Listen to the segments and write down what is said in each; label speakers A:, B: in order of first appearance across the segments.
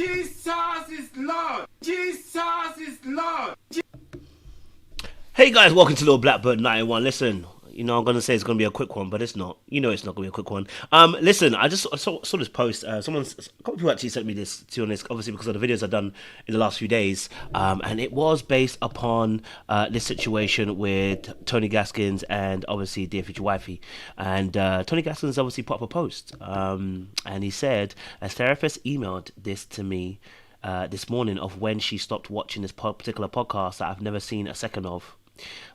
A: Jesus is Lord. Jesus is Lord.
B: Hey guys, welcome to Little Blackbird 91. Listen, you know I'm gonna say it's gonna be a quick one, but it's not. You know it's not gonna be a quick one. Listen, I just saw this post. A couple of people actually sent me this, to be honest, obviously because of the videos I've done in the last few days. And it was based upon this situation with Tony Gaskins and obviously Dear Future Wifey. And Tony Gaskins obviously put up a post. And he said, a therapist emailed this to me this morning of when she stopped watching this particular podcast that I've never seen a second of,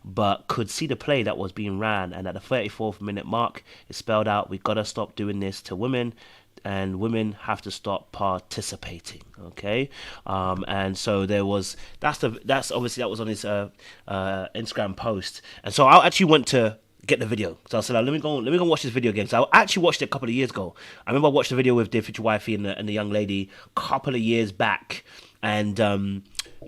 B: but could see the play that was being ran, and at the 34th minute mark it spelled out, we gotta stop doing this to women, and women have to stop participating. Okay. And so there was that's obviously that was on his Instagram post, and so I actually went to get the video. So I said, let me go watch this video again. So I actually watched it a couple of years ago. I remember I watched the video with Dear Future Wifey and the young lady a couple of years back, and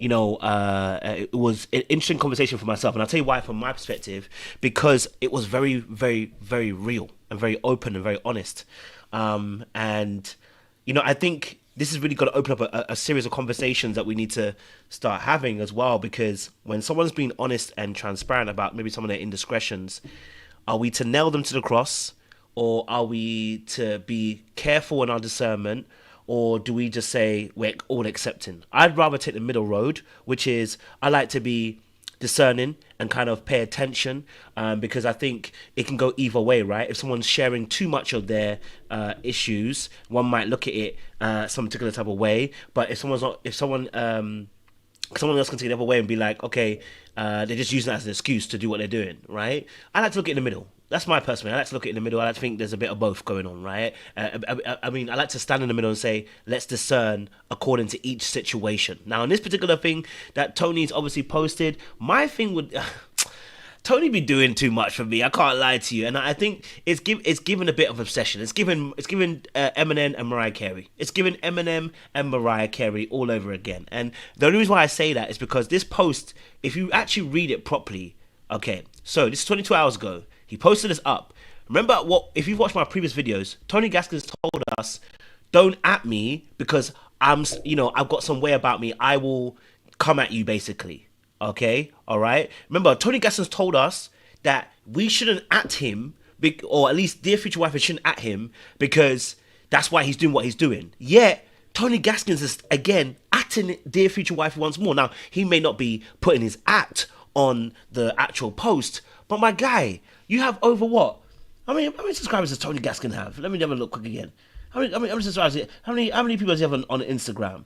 B: it was an interesting conversation for myself. And I'll tell you why from my perspective, because it was very, very, very real and very open and very honest. And I think this is really going to open up a series of conversations that we need to start having as well, because when someone's being honest and transparent about maybe some of their indiscretions, are we to nail them to the cross, or are we to be careful in our discernment, or do we just say we're all accepting? I'd rather take the middle road, which is I like to be discerning and kind of pay attention, because I think it can go either way, right? If someone's sharing too much of their issues, one might look at it some particular type of way. But if someone else can take it the other way and be like, okay, they're just using that as an excuse to do what they're doing, right? I like to look at it in the middle. That's my personal. I like to look at it in the middle. I like to think there's a bit of both going on, right? I mean, I like to stand in the middle and say, let's discern according to each situation. Now, in this particular thing that Tony's obviously posted, my thing would... Tony be doing too much for me. I can't lie to you, and I think it's given a bit of obsession. It's given Eminem and Mariah Carey. It's given Eminem and Mariah Carey all over again. And the only reason why I say that is because this post, if you actually read it properly, okay. So this is 22 hours ago. He posted this up. Remember what? If you've watched my previous videos, Tony Gaskins told us, "Don't at me because I've got some way about me. I will come at you, basically." Okay, all right. Remember, Tony Gaskins told us that we shouldn't at him, or at least Dear Future Wife shouldn't at him, because that's why he's doing what he's doing. Yet Tony Gaskins is again atting Dear Future Wife once more. Now he may not be putting his at on the actual post, but my guy, you have over what? How many subscribers does Tony Gaskins have? Let me have a look quick again. How many subscribers? How many people does he have on Instagram?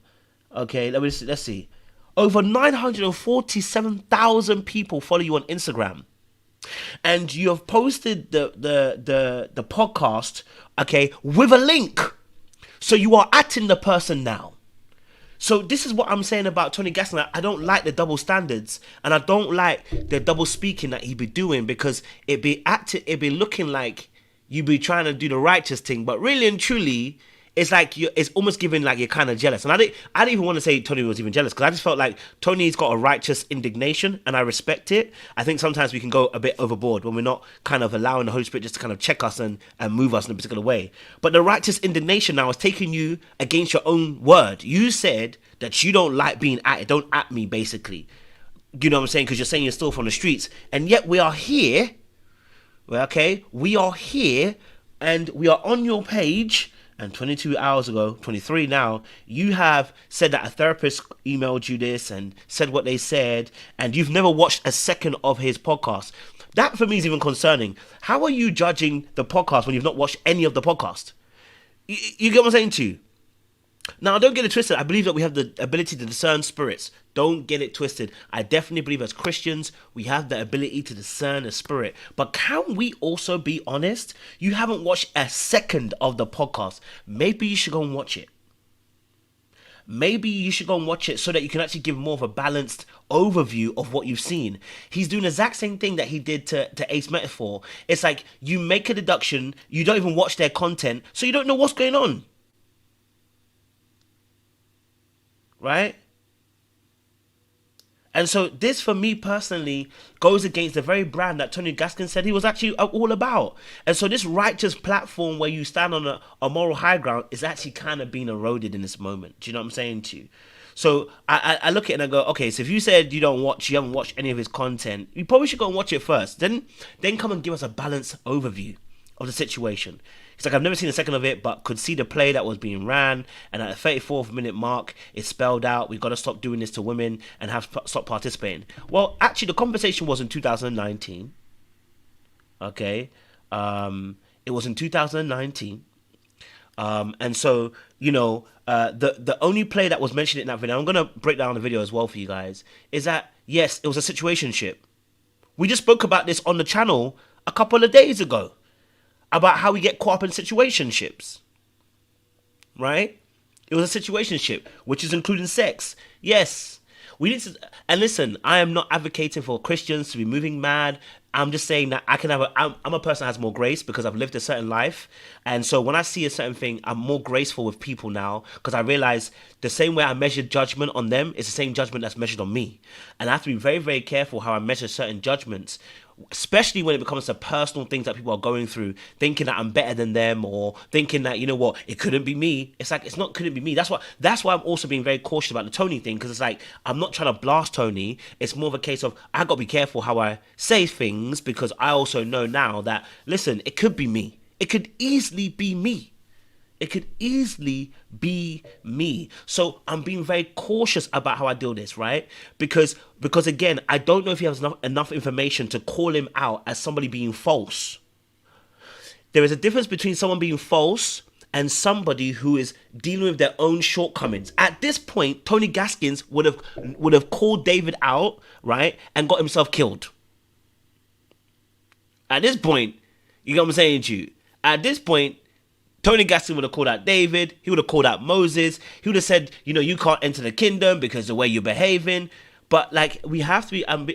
B: Okay, let's see. Over 947,000 people follow you on Instagram, and you have posted the podcast, okay, with a link. So you are atting the person now. So this is what I'm saying about Tony Gaskins. I don't like the double standards, and I don't like the double speaking that he be doing, because it be looking like you be trying to do the righteous thing, but really and truly, it's like it's almost giving like you're kind of jealous. And I didn't even want to say Tony was even jealous, because I just felt like Tony's got a righteous indignation, and I respect it. I think sometimes we can go a bit overboard when we're not kind of allowing the Holy Spirit just to kind of check us and move us in a particular way. But the righteous indignation now is taking you against your own word. You said that you don't like being at it. Don't at me, basically. You know what I'm saying? Because you're saying you're still from the streets. And yet we are here. Well, okay, we are here, and we are on your page. And 22 hours ago, 23 now, you have said that a therapist emailed you this and said what they said, and you've never watched a second of his podcast. That for me is even concerning. How are you judging the podcast when you've not watched any of the podcast? You get what I'm saying to you? Now, don't get it twisted. I believe that we have the ability to discern spirits. Don't get it twisted. I definitely believe as Christians, we have the ability to discern a spirit. But can we also be honest? You haven't watched a second of the podcast. Maybe you should go and watch it. Maybe you should go and watch it so that you can actually give more of a balanced overview of what you've seen. He's doing the exact same thing that he did to Ace Metaphor. It's like you make a deduction, you don't even watch their content, so you don't know what's going on. Right? And so this, for me personally, goes against the very brand that Tony Gaskins said he was actually all about. And so this righteous platform where you stand on a moral high ground is actually kind of being eroded in this moment. Do you know what I'm saying to you? So I look at it and I go, okay, so if you said you haven't watched any of his content, you probably should go and watch it first. Then come and give us a balanced overview of the situation. It's like, I've never seen a second of it, but could see the play that was being ran, and at the 34th minute mark, it spelled out, we've got to stop doing this to women and stop participating. Well, actually, the conversation was in 2019. Okay? It was in 2019. And so, the only play that was mentioned in that video, I'm going to break down the video as well for you guys, is that, yes, it was a situationship. We just spoke about this on the channel a couple of days ago, about how we get caught up in situationships, right? It was a situationship, which is including sex. Yes, we need to. And listen, I am not advocating for Christians to be moving mad. I'm just saying that I'm a person that has more grace because I've lived a certain life. And so when I see a certain thing, I'm more graceful with people now because I realize the same way I measure judgment on them is the same judgment that's measured on me. And I have to be very, very careful how I measure certain judgments, especially when it becomes to personal things that people are going through, thinking that I'm better than them or thinking that, it couldn't be me. It's like, couldn't be me. That's why I'm also being very cautious about the Tony thing, because it's like, I'm not trying to blast Tony. It's more of a case of, I got to be careful how I say things, because I also know now that, listen, it could be me. It could easily be me. It could easily be me. So I'm being very cautious about how I deal this, right? Because again, I don't know if he has enough information to call him out as somebody being false. There is a difference between someone being false and somebody who is dealing with their own shortcomings. At this point, Tony Gaskins would have called David out, right, and got himself killed. At this point, you know what I'm saying to you? At this point, Tony Gaskins would have called out David. He would have called out Moses. He would have said, you can't enter the kingdom because the way you're behaving. But like, we have to be. I'm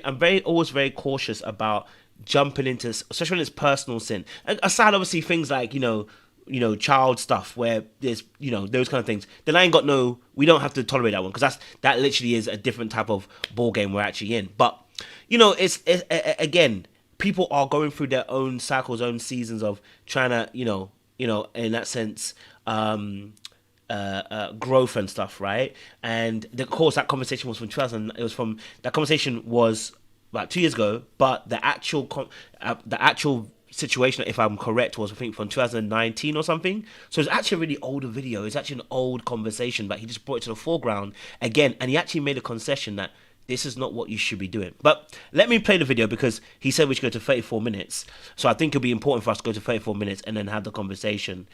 B: always very cautious about jumping into, especially when it's personal sin. And aside, obviously, things like child stuff where there's those kind of things. Then we don't have to tolerate that one, because that literally is a different type of ball game we're actually in. But it's again, people are going through their own cycles, own seasons of trying to in that sense, growth and stuff, right? And of course, that conversation was from 2000. That conversation was about 2 years ago, but the actual situation, if I'm correct, was I think from 2019 or something. So it's actually a really older video. It's actually an old conversation, but he just brought it to the foreground again, and he actually made a concession that this is not what you should be doing. But let me play the video, because he said we should go to 34 minutes. So I think it'll be important for us to go to 34 minutes and then have the conversation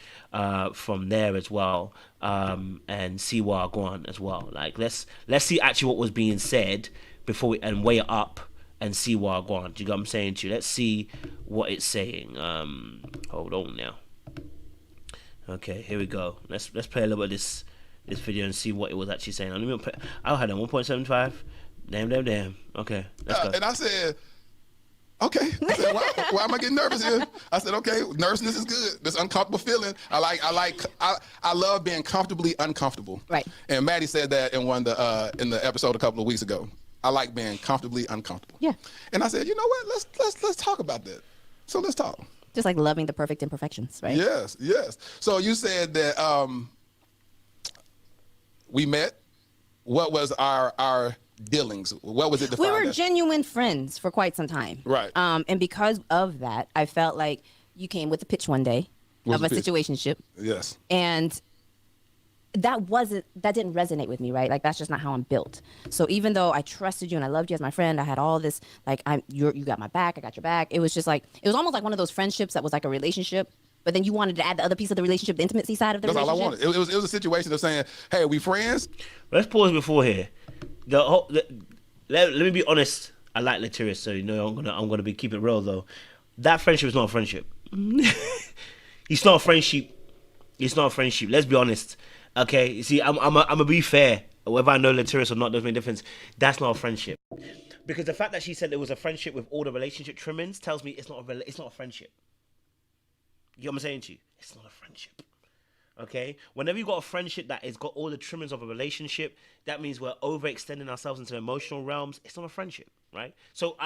B: from there as well, and see where I go on as well. Like, let's see actually what was being said before and weigh it up and see where I go on. Do you get what I'm saying to you? Let's see what it's saying. Hold on now. Okay, here we go. Let's play a little bit of this video and see what it was actually saying. I had a 1.75. Damn. Okay, let's go.
C: And I said, okay. I said, why am I getting nervous here? I said, okay, nervousness is good. This uncomfortable feeling. I love being comfortably uncomfortable.
D: Right.
C: And Maddie said that in in the episode a couple of weeks ago. I like being comfortably uncomfortable.
D: Yeah.
C: And I said, you know what? Let's talk about that. So let's talk.
D: Just like loving the perfect imperfections, right?
C: Yes. So you said that we met. What was our dealings? What was it defined
D: We were
C: as?
D: genuine friends for quite some time.
C: Right.
D: And because of that, I felt like you came with a pitch one day of a situationship.
C: Yes.
D: And that didn't resonate with me, right? Like, that's just not how I'm built. So even though I trusted you and I loved you as my friend, I had all this, like, you got my back, I got your back. It was just like, it was almost like one of those friendships that was like a relationship, but then you wanted to add the other piece of the relationship, the intimacy side of the relationship.
C: That's all I wanted. It was a situation of saying, hey, are we friends?
B: Let's pause before here. Let me be honest. I like Latiris, so I'm gonna keep it real though. That friendship is not a friendship. It's not a friendship. It's not a friendship. Let's be honest. Okay. You see, I'm gonna be fair. Whether I know Latiris or not doesn't make a difference. That's not a friendship. Because the fact that she said it was a friendship with all the relationship trimmings tells me it's not a friendship. You know what I'm saying to you? It's not a friendship. Okay, whenever you got a friendship that has got all the trimmings of a relationship, that means we're overextending ourselves into emotional realms. It's not a friendship, right? So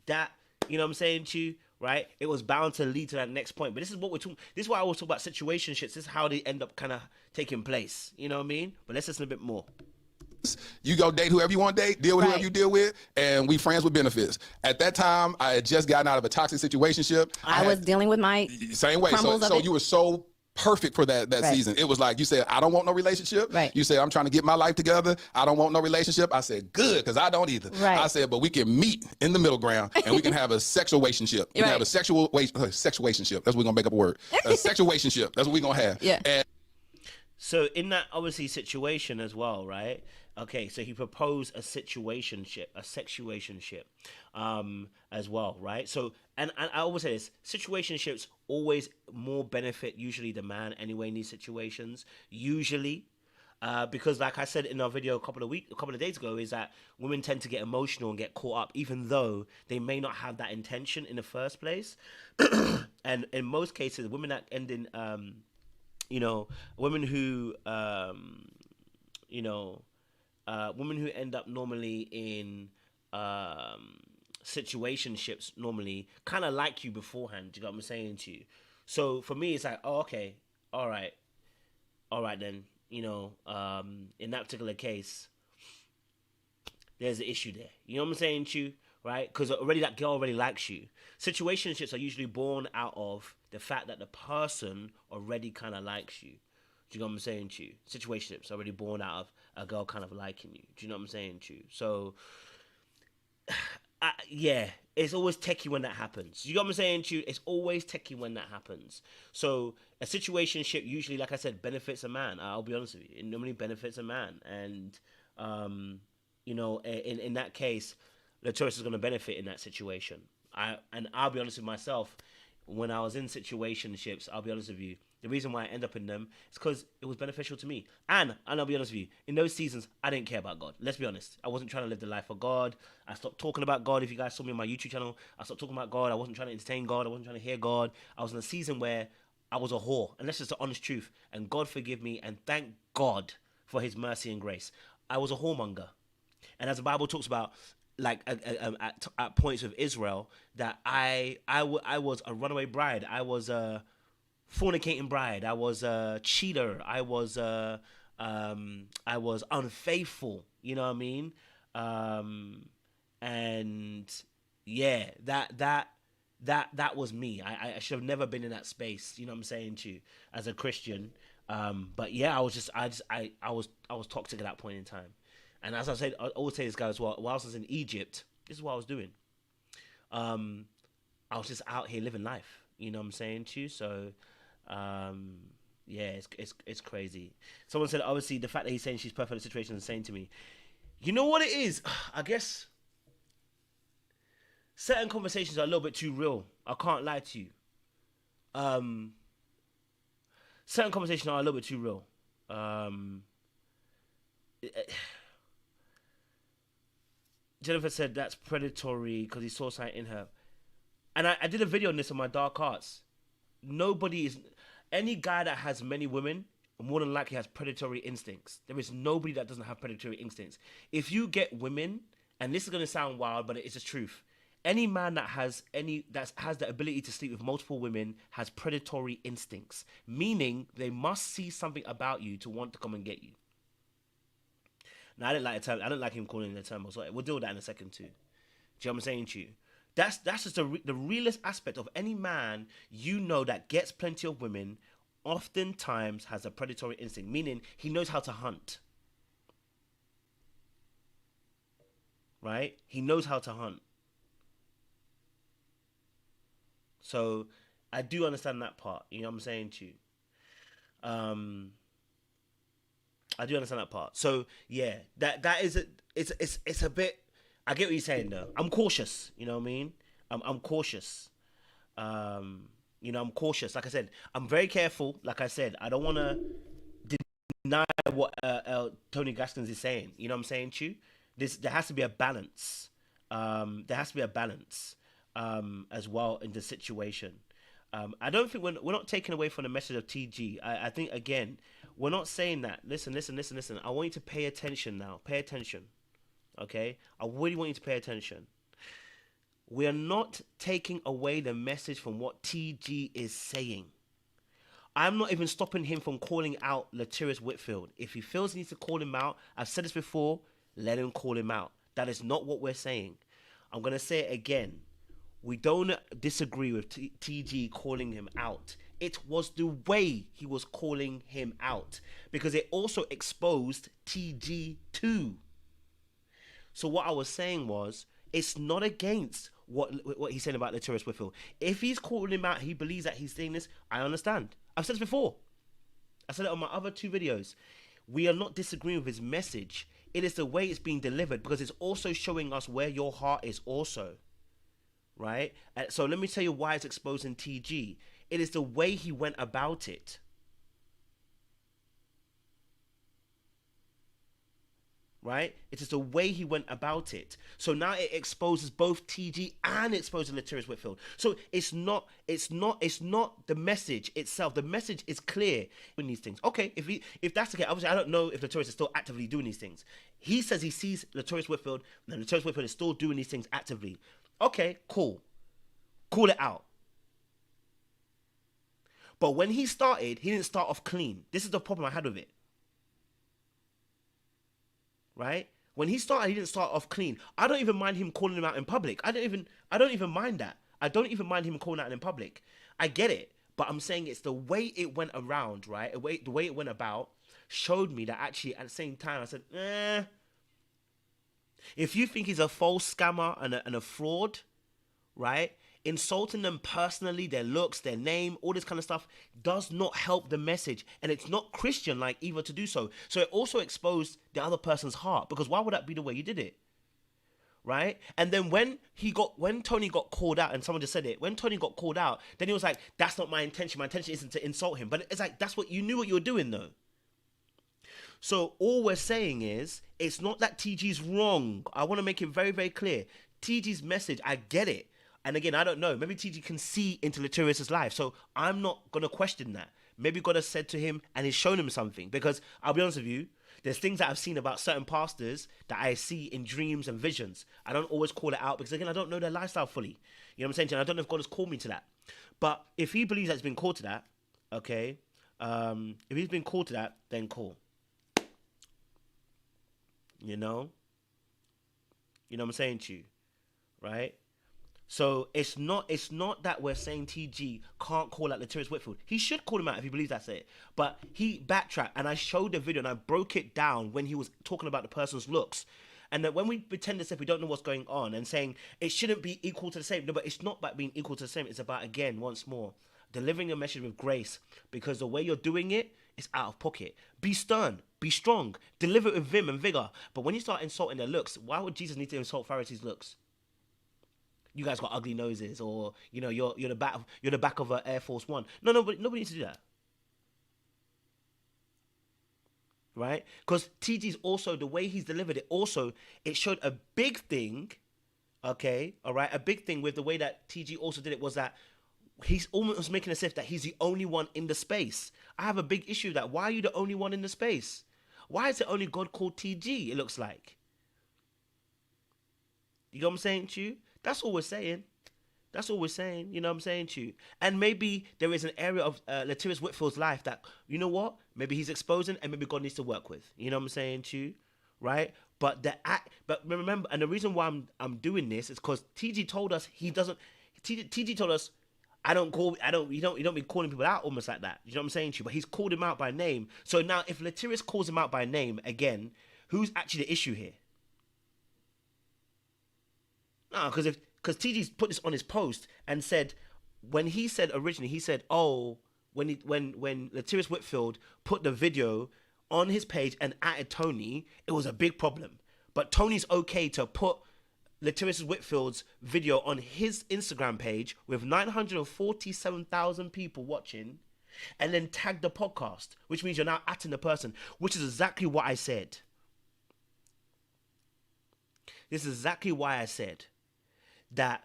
B: that, you know what I'm saying to you, right? It was bound to lead to that next point. But this is what we're talking. This is why I always talk about situationships. This is how they end up kind of taking place. You know what I mean? But let's listen a bit more.
C: You go date whoever you want to date, deal with whoever you deal with, and we friends with benefits. At that time, I had just gotten out of a toxic situationship.
D: I was dealing with my
C: same way. So you were so perfect for that season. It was like you said, I don't want no relationship.
D: Right.
C: You said, I'm trying to get my life together. I don't want no relationship. I said, good, because I don't either.
D: Right.
C: I said, but we can meet in the middle ground and we can have a sexuationship. We can have a sexuationship. That's what we're gonna make up a word. A sexuationship. That's what we're gonna have.
D: Yeah.
C: And
B: so in that obviously situation as well, right? Okay, so he proposed a sexuationship, as well, right? So, and I always say this, situationships always more benefit usually the man anyway in these situations, usually. Because like I said in our video a couple of days ago, is that women tend to get emotional and get caught up, even though they may not have that intention in the first place. And in most cases, women that end in, women who, women who end up normally in situationships normally kind of like you beforehand. Do you know what I'm saying to you? So for me, it's like, oh, okay, all right then. In that particular case, there's an issue there. You know what I'm saying to you, right? Because already that girl already likes you. Situationships are usually born out of the fact that the person already kind of likes you. Do you know what I'm saying to you? Situationships are already born out of a girl kind of liking you. Do you know what I'm saying to you? So, yeah, it's always techie when that happens. You know what I'm saying to you? It's always techie when that happens. So a situationship usually, like I said, benefits a man. I'll be honest with you. It normally benefits a man. And, in that case, the tourist is going to benefit in that situation. I'll be honest with myself. When I was in situationships, I'll be honest with you, the reason why I end up in them is because it was beneficial to me. And I'll be honest with you, in those seasons, I didn't care about God. Let's be honest. I wasn't trying to live the life of God. I stopped talking about God. If you guys saw me on my YouTube channel, I stopped talking about God. I wasn't trying to entertain God. I wasn't trying to hear God. I was in a season where I was a whore. And that's just the honest truth. And God forgive me and thank God for his mercy and grace. I was a whoremonger. And as the Bible talks about, like at points with Israel, that I was a runaway bride. I was a fornicating bride. I was a cheater. I was unfaithful. You know what I mean? And yeah, that was me. I should have never been in that space. You know what I'm saying to you as a Christian. But yeah, I was toxic at that point in time. And as I said, I always say this guy as well. Whilst I was in Egypt, this is what I was doing. I was just out here living life. You know what I'm saying to you? So, yeah, it's crazy. Someone said, obviously, the fact that he's saying she's perfect in the situation is saying to me, you know what it is? I guess certain conversations are a little bit too real. I can't lie to you. Certain conversations are a little bit too real. Jennifer said that's predatory because he saw something in her. And I did a video on this on my dark arts. Any guy that has many women more than likely has predatory instincts. There is nobody that doesn't have predatory instincts. If you get women, and this is going to sound wild, but it's the truth. Any man that has the ability to sleep with multiple women has predatory instincts, meaning they must see something about you to want to come and get you. Now, I don't like him calling it a term. So we'll deal with that in a second too. Do you know what I'm saying to you? That's just the realest aspect of any man you know that gets plenty of women. Oftentimes has a predatory instinct, meaning he knows how to hunt. Right? He knows how to hunt. So I do understand that part. You know what I'm saying to you? I do understand that part. So yeah, that is it's a bit. I get what you're saying though. I'm cautious. You know what I mean? I'm cautious. I'm cautious. Like I said, I'm very careful. Like I said, I don't want to deny what Tony Gaskins is saying. You know what I'm saying to you? There has to be a balance. There has to be a balance as well in the situation. I don't think we're not taking away from the message of TG. I think, again, we're not saying that. Listen. I want you to pay attention now. Pay attention. Okay? I really want you to pay attention. We are not taking away the message from what TG is saying. I'm not even stopping him from calling out Latirius Whitfield. If he feels he needs to call him out, I've said this before, let him call him out. That is not what we're saying. I'm going to say it again. We don't disagree with TG calling him out. It was the way he was calling him out, because it also exposed TG too. So what I was saying was, it's not against what he's saying about Latirius Whitfield. If he's calling him out, he believes that he's saying this, I understand. I've said this before. I said it on my other 2 videos. We are not disagreeing with his message. It is the way it's being delivered, because it's also showing us where your heart is also. Right? So let me tell you why it's exposing TG. It is the way he went about it. Right? It is the way he went about it. So now it exposes both TG and it exposes Latirius Whitfield. So it's not the message itself. The message is clear in these things. Okay, if that's the case, obviously I don't know if Latirius is still actively doing these things. He says he sees Latirius Whitfield, and Latirius Whitfield is still doing these things actively. Okay, cool. Call it out. But when he started, he didn't start off clean. This is the problem I had with it. Right? When he started, he didn't start off clean. I don't even mind him calling him out in public. I don't even mind that. I don't even mind him calling out in public. I get it. But I'm saying it's the way it went around, right? The way it went about showed me that actually at the same time I said, if you think he's a false scammer and a fraud, right? Insulting them personally, their looks, their name, all this kind of stuff does not help the message. And it's not Christian like either to do so. So it also exposed the other person's heart, because why would that be the way you did it? Right? And then when Tony got called out, and someone just said it, when Tony got called out, then he was like, that's not my intention. My intention isn't to insult him. But it's like, that's what you knew what you were doing though. So all we're saying is, it's not that TG's wrong. I want to make it very, very clear. TG's message, I get it. And again, I don't know. Maybe TG can see into Latirius' life. So I'm not going to question that. Maybe God has said to him and he's shown him something. Because I'll be honest with you, there's things that I've seen about certain pastors that I see in dreams and visions. I don't always call it out because, again, I don't know their lifestyle fully. You know what I'm saying? And I don't know if God has called me to that. But if he believes that he's been called to that, okay, if he's been called to that, then cool. You know what I'm saying to you, right? So it's not that we're saying TG can't call out Latirius Whitfield. He should call him out if he believes that's it. But he backtracked, and I showed the video and I broke it down when he was talking about the person's looks. And that when we pretend as if we don't know what's going on and saying it shouldn't be equal to the same. No, but it's not about being equal to the same. It's about, again, once more, delivering a message with grace, because the way you're doing it is out of pocket. Be stern, be strong, deliver it with vim and vigor. But when you start insulting their looks, why would Jesus need to insult Pharisees' looks? You guys got ugly noses, or you're the back of an Air Force One. No, but nobody needs to do that, right? Because TG's also, the way he's delivered it, also it showed a big thing. Okay, all right, a big thing with the way that TG also did it was that he's almost making it as if that he's the only one in the space. I have a big issue with that. Why are you the only one in the space? Why is it only God called TG? It looks like. You know what I'm saying to you? That's all we're saying. That's all we're saying. You know what I'm saying to you? And maybe there is an area of Latirius Whitfield's life that, you know what? Maybe he's exposing and maybe God needs to work with. You know what I'm saying to you? Right? But remember, and the reason why I'm doing this is because TG told us he doesn't. TG told us, you don't be calling people out almost like that. You know what I'm saying to you? But he's called him out by name. So now if Latirius calls him out by name again, who's actually the issue here? No, because TG's put this on his post and said, when he said originally, he said, oh, when Latirius Whitfield put the video on his page and added Tony, it was a big problem. But Tony's okay to put Latirius Whitfield's video on his Instagram page with 947,000 people watching, and then tag the podcast, which means you're now atting the person, which is exactly what I said. This is exactly why I said that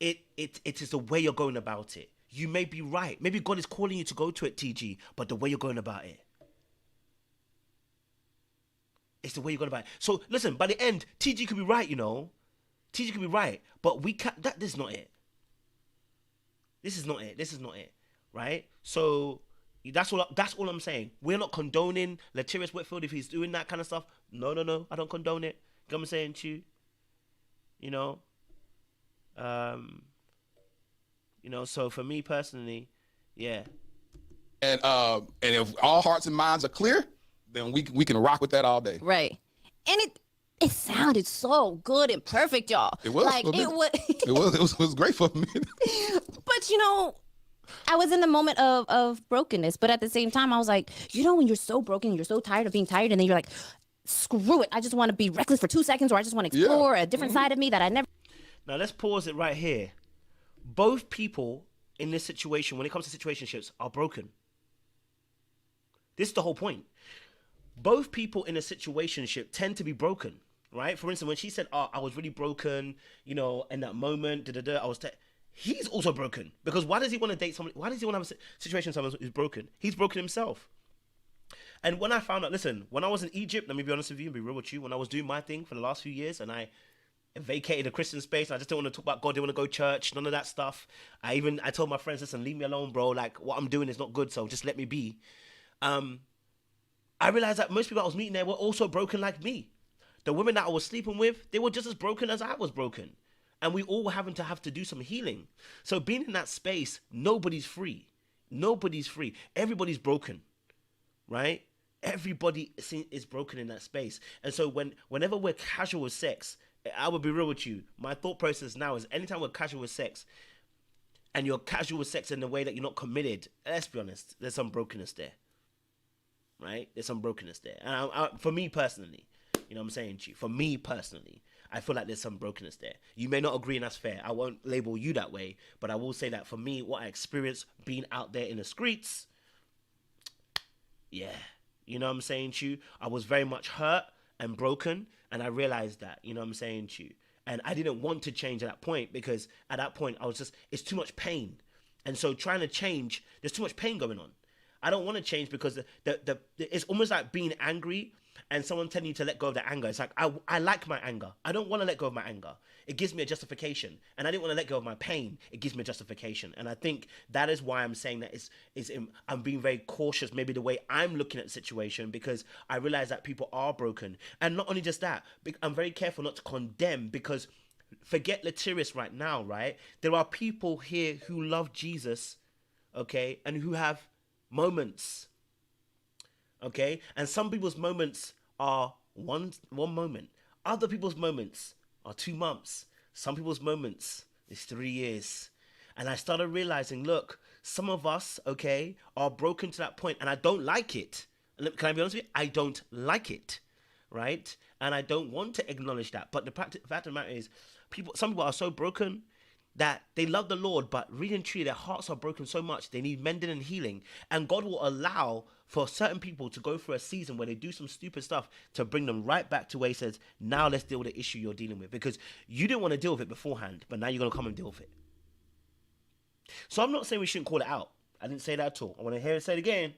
B: it is the way you're going about it. you may be right. Maybe God is calling you to go to it, TG, but the way you're going about it. It's the way you're going about it. So listen, by the end, TG could be right, you know. TG could be right, but we can't. This is not it. This is not it. This is not it. Right? So that's all I'm saying. We're not condoning Latirius Whitfield if he's doing that kind of stuff. No. I don't condone it. You know what I'm saying to you? You know? So for me personally, yeah.
C: And if all hearts and minds are clear, then we can rock with that all day.
D: Right. And it sounded so good and perfect, y'all.
C: It was.
D: Like
C: it was great for me.
D: But you know, I was in the moment of brokenness, but at the same time I was like, you know, when you're so broken, you're so tired of being tired, and then you're like, screw it, I just want to be reckless for 2 seconds, or I just want to explore a different side of me that I never.
B: Now let's pause it right here. Both people in this situation, when it comes to situationships, are broken. This is the whole point. Both people in a situationship tend to be broken, right? For instance, when she said, I was really broken, you know, in that moment, he's also broken. Because why does he want to date somebody? Why does he want to have a situation with someone who's broken? He's broken himself. And when I found out, listen, when I was in Egypt, let me be honest with you and be real with you, when I was doing my thing for the last few years and I vacated a Christian space, and I just didn't want to talk about God, didn't want to go to church, none of that stuff. I told my friends, listen, leave me alone, bro. Like, what I'm doing is not good, so just let me be. I realized that most people I was meeting there were also broken like me. The women that I was sleeping with, they were just as broken as I was broken. And we all have to do some healing. So being in that space, nobody's free. Nobody's free. Everybody's broken, right? Everybody is broken in that space. And so whenever we're casual with sex, I will be real with you. My thought process now is anytime we're casual with sex, and you're casual with sex in the way that you're not committed, let's be honest, there's some brokenness there. Right? There's some brokenness there. And for me personally, you know what I'm saying to you? For me personally, I feel like there's some brokenness there. You may not agree, and that's fair. I won't label you that way, but I will say that for me, what I experienced being out there in the streets, yeah. You know what I'm saying to you? I was very much hurt and broken, and I realized that, you know what I'm saying to you? And I didn't want to change at that point, because at that point, it's too much pain. And so trying to change, there's too much pain going on. I don't want to change because it's almost like being angry and someone telling you to let go of the anger. It's like, I like my anger. I don't want to let go of my anger. It gives me a justification. And I didn't want to let go of my pain. It gives me a justification. And I think that is why I'm saying that I'm being very cautious, maybe the way I'm looking at the situation, because I realize that people are broken. And not only just that, I'm very careful not to condemn, because forget Latirius right now, right? There are people here who love Jesus, okay, and who have moments, okay, and some people's moments are one moment. Other people's moments are 2 months. Some people's moments is 3 years. And I started realizing, look, some of us, okay, are broken to that point, and I don't like it. Can I be honest with you? I don't like it, right? And I don't want to acknowledge that. But the fact of the matter is, some people are so broken that they love the Lord, but really and truly their hearts are broken so much they need mending and healing. And God will allow for certain people to go through a season where they do some stupid stuff to bring them right back to where he says, now let's deal with the issue you're dealing with, because you didn't want to deal with it beforehand, but now you're going to come and deal with it. So I'm not saying we shouldn't call it out. I didn't say that at all. I want to hear it said again.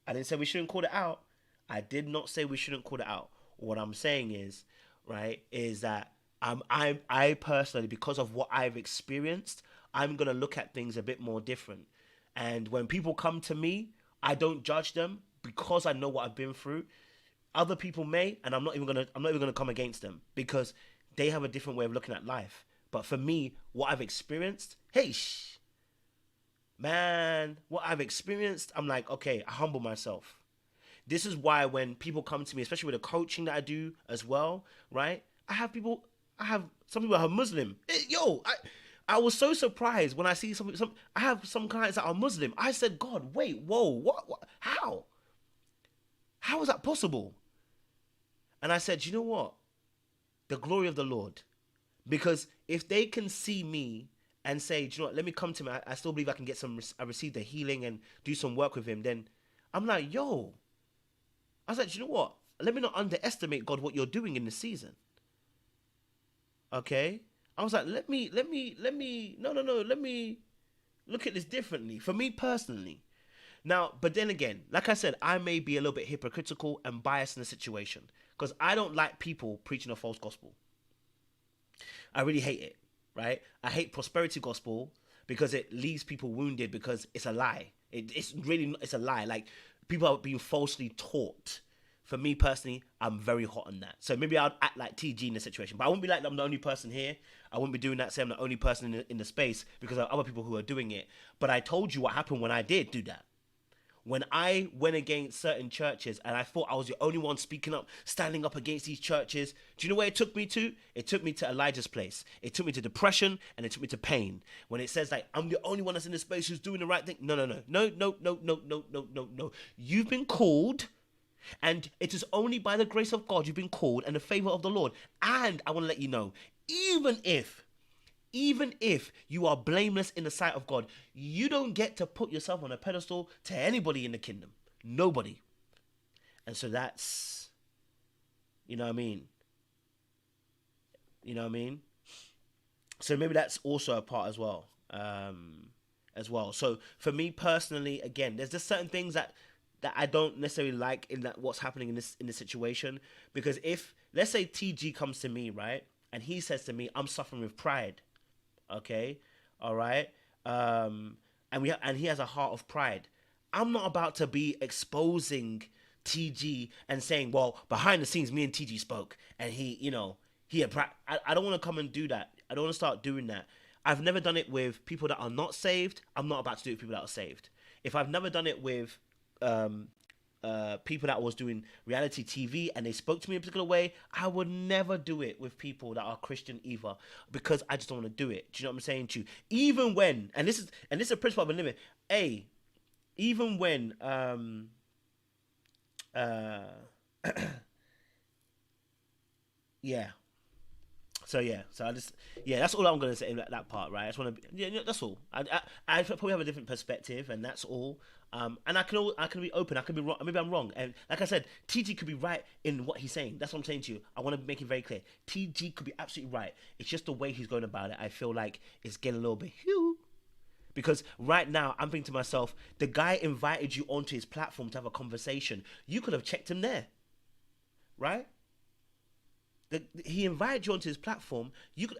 B: I didn't say we shouldn't call it out. I did not say we shouldn't call it out. What I'm saying is, right, is that I personally, because of what I've experienced, I'm going to look at things a bit more different. And when people come to me, I don't judge them because I know what I've been through. Other people may, and I'm not even going to come against them because they have a different way of looking at life. But for me, what I've experienced, man, what I've experienced, I'm like, okay, I humble myself. This is why when people come to me, especially with the coaching that I do as well, right? I have some people are Muslim. I was so surprised when I see I have some clients that are Muslim. I said, God, wait, whoa, what? How? How is that possible? And I said, you know what? The glory of the Lord. Because if they can see me and say, do you know what, let me come to him, I still believe I can get I received the healing and do some work with him, then I'm like, yo. I was like, do you know what? Let me not underestimate, God, what you're doing in this season. Okay? I was like, let me look at this differently. For me personally. Now, but then again, like I said, I may be a little bit hypocritical and biased in the situation because I don't like people preaching a false gospel. I really hate it, right? I hate prosperity gospel because it leaves people wounded because it's a lie. It's a lie. Like, people are being falsely taught. For me personally, I'm very hot on that. So maybe I'd act like TG in the situation, but I wouldn't be like I'm the only person here. I wouldn't be doing that, say I'm the only person in the space because there are other people who are doing it. But I told you what happened when I did do that. When I went against certain churches and I thought I was the only one speaking up, standing up against these churches, do you know where it took me to? It took me to Elijah's place. It took me to depression and it took me to pain. When it says like, I'm the only one that's in this space who's doing the right thing. No. You've been called, and it is only by the grace of God you've been called and the favor of the Lord. And I want to let you know, even if you are blameless in the sight of God, you don't get to put yourself on a pedestal to anybody in the kingdom. Nobody. And so that's, you know what I mean? So maybe that's also a part as well. So for me personally, again, there's just certain things that I don't necessarily like in that what's happening in this situation. Because if, let's say TG comes to me, right? And he says to me, I'm suffering with pride. Okay, all right, and he has a heart of pride. I'm not about to be exposing TG and saying, well, behind the scenes, me and TG spoke, and he had pride. I don't want to come and do that. I don't want to start doing that. I've never done it with people that are not saved. I'm not about to do it with people that are saved. If I've never done it with people that was doing reality TV and they spoke to me in a particular way, I would never do it with people that are Christian either, because I just don't want to do it. Do you know what I'm saying to you? Even when, and this is a principle I've been living. Even when yeah. So that's all I'm gonna say in that part, right? I just want to, that's all. I probably have a different perspective, and that's all. And I can be open. I can be wrong. Maybe I'm wrong. And like I said, TG could be right in what he's saying. That's what I'm saying to you. I want to make it very clear. TG could be absolutely right. It's just the way he's going about it. I feel like it's getting a little bit because right now I'm thinking to myself, the guy invited you onto his platform to have a conversation. You could have checked him there, right? He invited you onto his platform.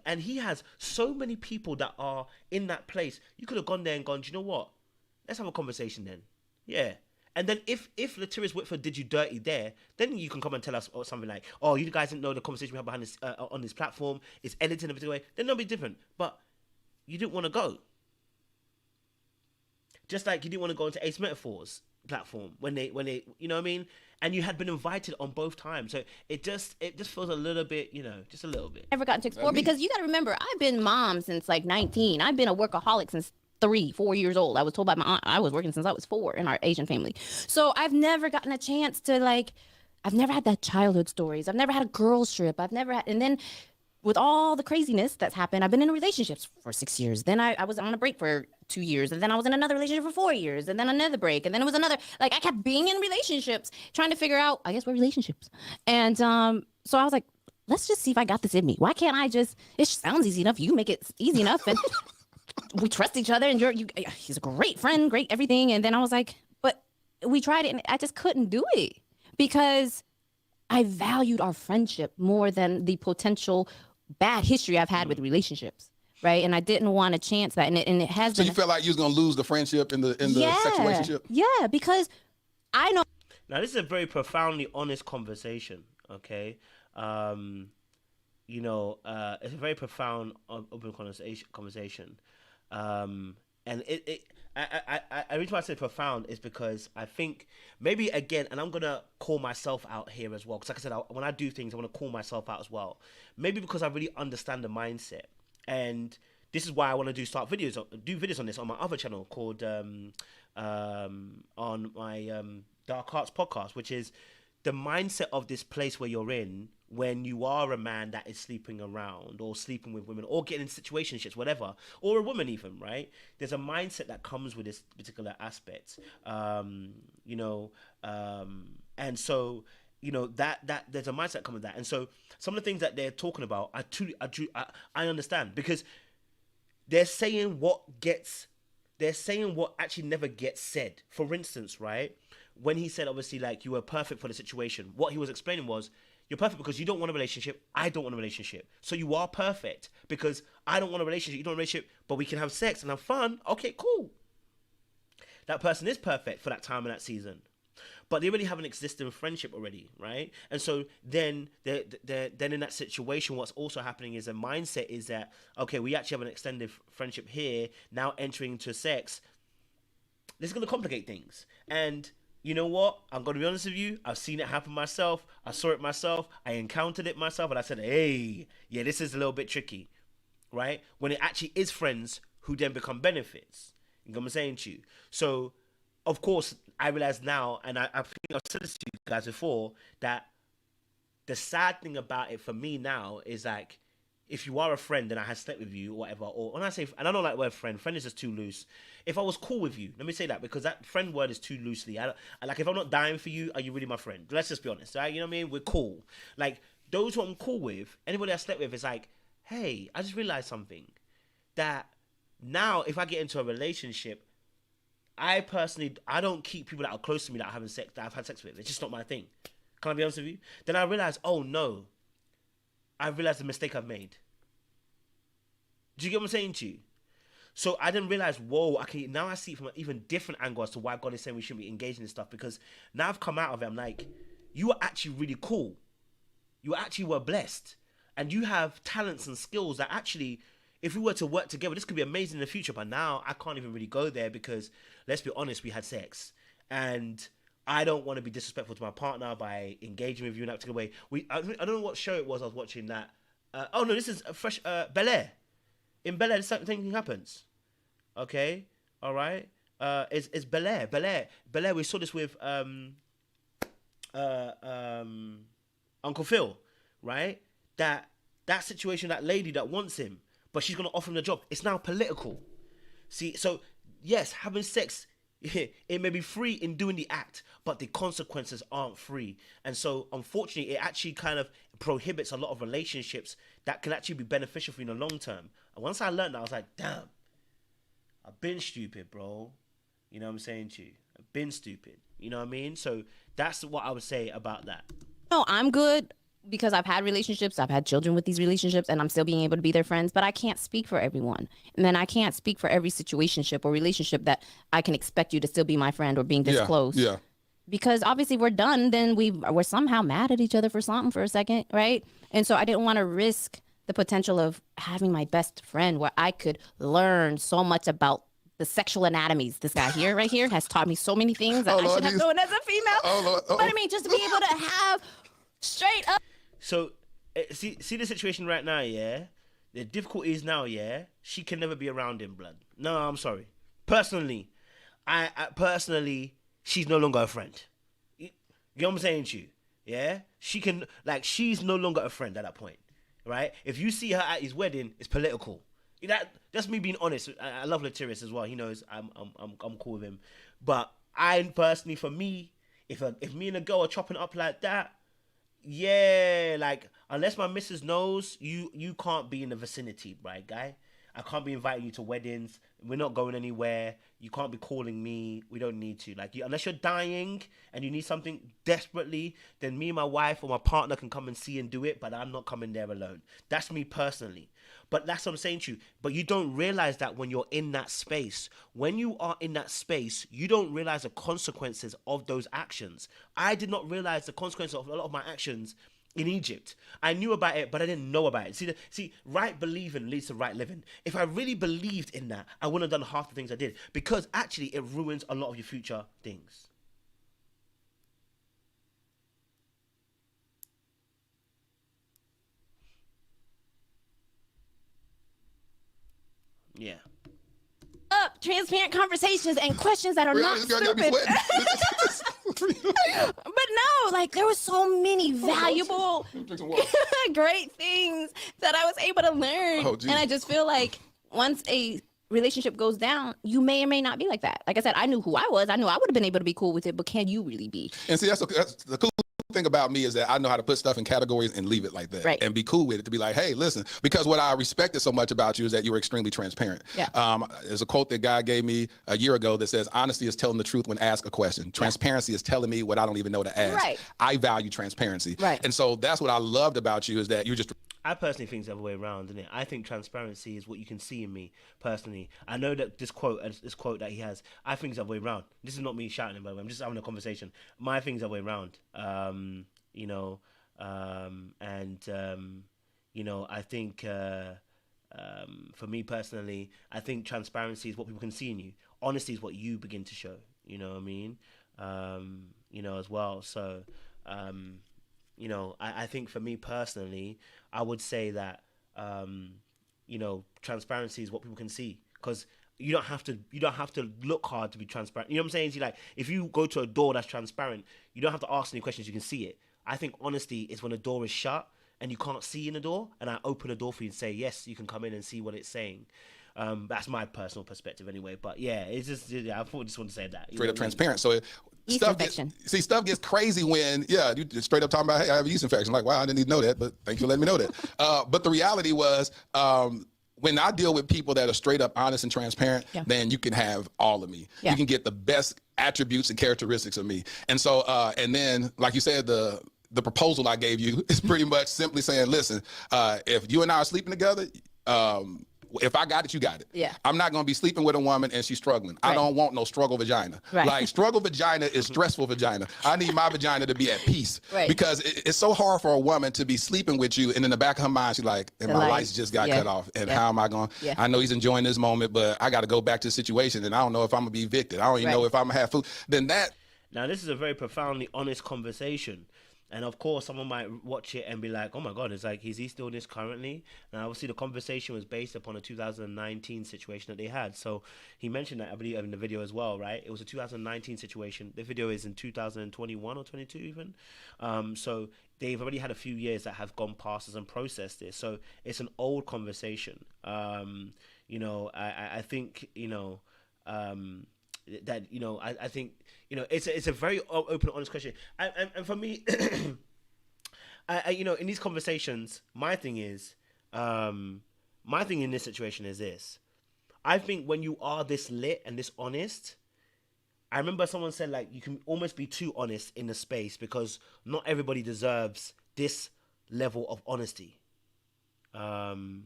B: And he has so many people that are in that place. You could have gone there and gone, do you know what? Let's have a conversation then. Yeah. And then if Latirius Whitford did you dirty there, then you can come and tell us or something like, oh, you guys didn't know the conversation we had behind this on this platform. It's edited in a particular way. Then that'll be different. But you didn't want to go. Just like you didn't want to go into Ace Metaphors platform when they you know what I mean, and you had been invited on both times, so it just feels a little bit, just a little bit.
D: Never gotten to explore because you got to remember, I've been mom since like 19. I've been a workaholic since 4 years old. I was told by my aunt I was working since I was 4 in our Asian family. So I've never gotten a chance to I've never had that childhood stories. I've never had a girls trip. I've never had, and then with all the craziness that's happened, I've been in relationships for 6 years. Then I was on a break for 2 years. And then I was in another relationship for 4 years. And then another break. And then it was another. I kept being in relationships, trying to figure out, I guess, what relationships. And so I was like, let's just see if I got this in me. Why can't I just, it sounds easy enough. You make it easy enough. And we trust each other. And he's a great friend, great everything. And then I was like, but we tried it and I just couldn't do it because I valued our friendship more than the potential bad history I've had with relationships, right? And I didn't want to chance that, and it has.
C: So you felt like you was gonna lose the friendship in the sex relationship?
D: Yeah, because I know.
B: Now this is a very profoundly honest conversation. Okay, it's a very profound, open conversation. And I reason why I say profound is because I think maybe again, and I'm gonna call myself out here as well, because like I said, when I do things, I want to call myself out as well. Maybe because I really understand the mindset, and this is why I want to do videos on this on my other channel called on my Dark Arts podcast, which is the mindset of this place where you're in when you are a man that is sleeping around or sleeping with women or getting in situationships, whatever, or a woman even, right? There's a mindset that comes with this particular aspect, and so that there's a mindset coming with that, and so some of the things that they're talking about, I understand, because they're saying what gets they're saying what actually never gets said. For instance, right, when he said, obviously, like, you were perfect for the situation, what he was explaining was, you're perfect because you don't want a relationship, I don't want a relationship. So you are perfect because I don't want a relationship, you don't want a relationship, but we can have sex and have fun. Okay, cool. That person is perfect for that time and that season. But they already have an existing friendship already, right? And so then then in that situation, what's also happening is a mindset is that, okay, we actually have an extended friendship here, now entering into sex. This is going to complicate things. And you know what? I'm going to be honest with you. I've seen it happen myself. I saw it myself. I encountered it myself. And I said, hey, yeah, this is a little bit tricky, right? When it actually is friends who then become benefits. You know what I'm saying to you? So, of course, I realize now, and I think I've said this to you guys before, that the sad thing about it for me now is like, if you are a friend and I had slept with you or whatever, or when I say, and I don't like the word friend is just too loose. If I was cool with you, let me say that, because that friend word is too loosely. I like, if I'm not dying for you, are you really my friend? Let's just be honest, right? You know what I mean? We're cool. Like, those who I'm cool with, anybody I slept with, is like, hey, I just realized something. That now, if I get into a relationship, I don't keep people that are close to me that I've had sex with. It's just not my thing. Can I be honest with you? Then I realized, oh no, I realized the mistake I've made. Do you get what I'm saying to you? So I didn't realize, whoa, okay, now I see it from an even different angle as to why God is saying we shouldn't be engaging in this stuff. Because now I've come out of it, I'm like, you are actually really cool. You actually were blessed. And you have talents and skills that actually, if we were to work together, this could be amazing in the future. But now I can't even really go there because, let's be honest, we had sex. And I don't want to be disrespectful to my partner by engaging with you in that particular way. I don't know what show it was I was watching that. Oh no, this is a fresh Bel-Air. In Bel-Air, the same thing happens. Okay, all right. It's Bel-Air. Bel-Air. We saw this with Uncle Phil, right? That situation, that lady that wants him, but she's gonna offer him the job. It's now political. See, so yes, having sex, it may be free in doing the act, but the consequences aren't free. And so, unfortunately, it actually kind of prohibits a lot of relationships that can actually be beneficial for you in the long term. And once I learned that, I was like, damn, I've been stupid, bro. You know what I'm saying to you? I've been stupid. You know what I mean? So that's what I would say about that.
D: No, I'm good because I've had relationships, I've had children with these relationships, and I'm still being able to be their friends, but I can't speak for everyone. And then I can't speak for every situationship or relationship that I can expect you to still be my friend or being this close.
C: Yeah.
D: Because obviously we're done, then we're somehow mad at each other for something for a second, right? And so I didn't want to risk the potential of having my best friend where I could learn so much about the sexual anatomies. This guy here, right here, has taught me so many things that I should have known as a female. But I mean, just to be able to have straight up.
B: So, see the situation right now, yeah? The difficulty is now, yeah? She can never be around him, blood. No, I'm sorry. Personally, personally, she's no longer a friend. You know what I'm saying to you? Yeah? She's no longer a friend at that point, right? If you see her at his wedding, it's political. That's me being honest. I love Latirius as well. He knows I'm cool with him. But I personally, for me, if me and a girl are chopping up like that, yeah, like, unless my missus knows, you can't be in the vicinity, right, guy? I can't be inviting you to weddings. We're not going anywhere. You can't be calling me. We don't need to. Like, unless you're dying and you need something desperately, then me and my wife or my partner can come and see and do it, but I'm not coming there alone. That's me personally. But that's what I'm saying to you. But you don't realize that when you're in that space. When you are in that space, you don't realize the consequences of those actions. I did not realize the consequences of a lot of my actions in Egypt. I knew about it, but I didn't know about it. See, right believing leads to right living. If I really believed in that, I wouldn't have done half the things I did, because actually it ruins a lot of your future things. Yeah.
D: Up transparent conversations and questions that are not stupid. But no, like, there was so many valuable, great things that I was able to learn. And I just feel like once a relationship goes down, you may or may not be like that. Like I said, I knew who I was. I knew I would have been able to be cool with it, but can you really be?
C: And see, that's the cool thing about me is that I know how to put stuff in categories and leave it like that,
D: Right.
C: and be cool with it. To be like, hey, listen, because what I respected so much about you is that you were extremely transparent.
D: Yeah.
C: There's a quote that God gave me a year ago that says, honesty is telling the truth when asked a question. Transparency is telling me what I don't even know to ask.
D: Right.
C: I value transparency.
D: Right.
C: And so that's what I loved about you, is that you just.
B: I personally think it's the other way around, isn't it? I think transparency is what you can see in me, personally. I know that this quote that he has, I think it's the other way around. This is not me shouting about it, I'm just having a conversation. My thing's the other way around. You know, you know, I think, for me personally, I think transparency is what people can see in you. Honesty is what you begin to show, you know what I mean? You know, as well. So, you know, I think for me personally, I would say that, you know, transparency is what people can see, because you don't have to look hard to be transparent. You know what I'm saying? So like, if you go to a door that's transparent, you don't have to ask any questions. You can see it. I think honesty is when a door is shut and you can't see in the door, and I open the door for you and say, yes, you can come in and see what it's saying. That's my personal perspective anyway. But yeah, it's just, I just want to say that.
C: Straight up transparent. So
D: Yeast
C: stuff
D: infection.
C: stuff gets crazy when, you just straight up talking about, hey, I have a yeast infection. I'm like, wow, I didn't even know that, but thanks for letting me know that. But the reality was, when I deal with people that are straight up honest and transparent, then you can have all of me.
D: Yeah.
C: You can get the best attributes and characteristics of me. And so, and then, like you said, the proposal I gave you is pretty much simply saying, listen, if you and I are sleeping together, if I got it, you got it.
D: Yeah.
C: I'm not going to be sleeping with a woman and she's struggling. I don't want no struggle vagina.
D: Right.
C: Like, struggle vagina is stressful vagina. I need my vagina to be at peace.
D: Right.
C: Because it's so hard for a woman to be sleeping with you, and in the back of her mind, she's like, and my lights just got cut off. And how am I going? I know he's enjoying this moment, but I got to go back to the situation, and I don't know if I'm going to be evicted. I don't even know if I'm going to have food. Then that.
B: Now, this is a very profoundly honest conversation. And of course, someone might watch it and be like, oh my God, it's like, is he still this currently? And obviously the conversation was based upon a 2019 situation that they had. So he mentioned that, I believe, in the video as well, right? It was a 2019 situation. The video is in 2021 or 22 even. So they've already had a few years that have gone past us and processed this. So it's an old conversation. You know, I think, you know, that, you know, I think, you know, it's a very open, honest question. And for me, you know, in these conversations, my thing in this situation is this. I think when you are this lit and this honest, I remember someone said, like, you can almost be too honest in the space because not everybody deserves this level of honesty. You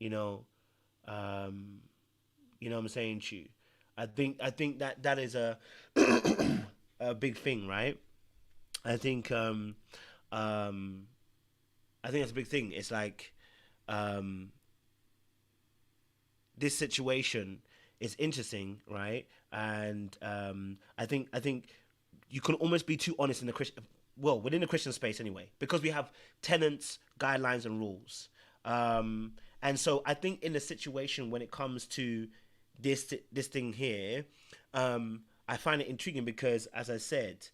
B: know what I'm saying to you? I think that is a a big thing, right? I think that's a big thing. It's like this situation is interesting, right? And I think you can almost be too honest in the Christian, well, within the Christian space anyway, because we have tenets, guidelines, and rules. And so I think in the situation when it comes to this thing here, I find it intriguing because, as I said,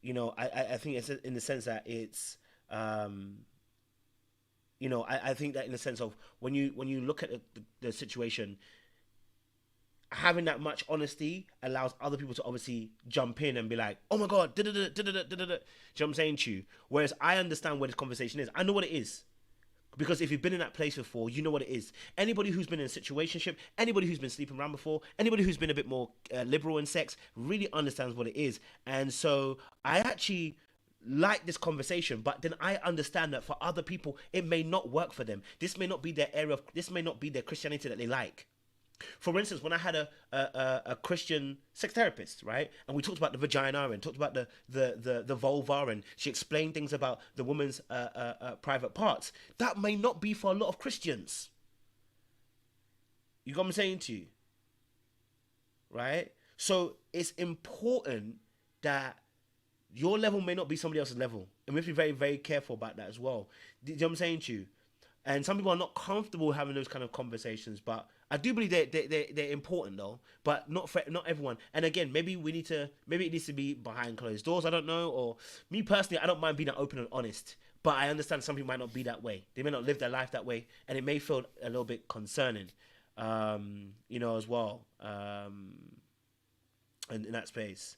B: you know, I think it's in the sense that it's, you know, I think that in the sense of when you look at the situation, having that much honesty allows other people to obviously jump in and be like, oh my God, da da da da da da da da. Do you know what I'm saying to you? Whereas I understand where this conversation is. I know what it is. Because if you've been in that place before, you know what it is. Anybody who's been in a situationship, anybody who's been sleeping around before, anybody who's been a bit more liberal in sex really understands what it is. And so I actually like this conversation, but then I understand that for other people, it may not work for them. This may not be their area of, this may not be their Christianity that they like. For instance, when I had a Christian sex therapist, right, and we talked about the vagina and talked about the vulva, and she explained things about the woman's private parts, that may not be for a lot of Christians. You got what I'm saying to you? Right? So it's important that your level may not be somebody else's level. And we have to be very, very careful about that as well. Do you know what I'm saying to you? And some people are not comfortable having those kind of conversations, but I do believe they're important though, but not everyone. And again, maybe it needs to be behind closed doors. I don't know. Or me personally, I don't mind being open and honest, but I understand some people might not be that way. They may not live their life that way, and it may feel a little bit concerning, you know, as well, and in that space.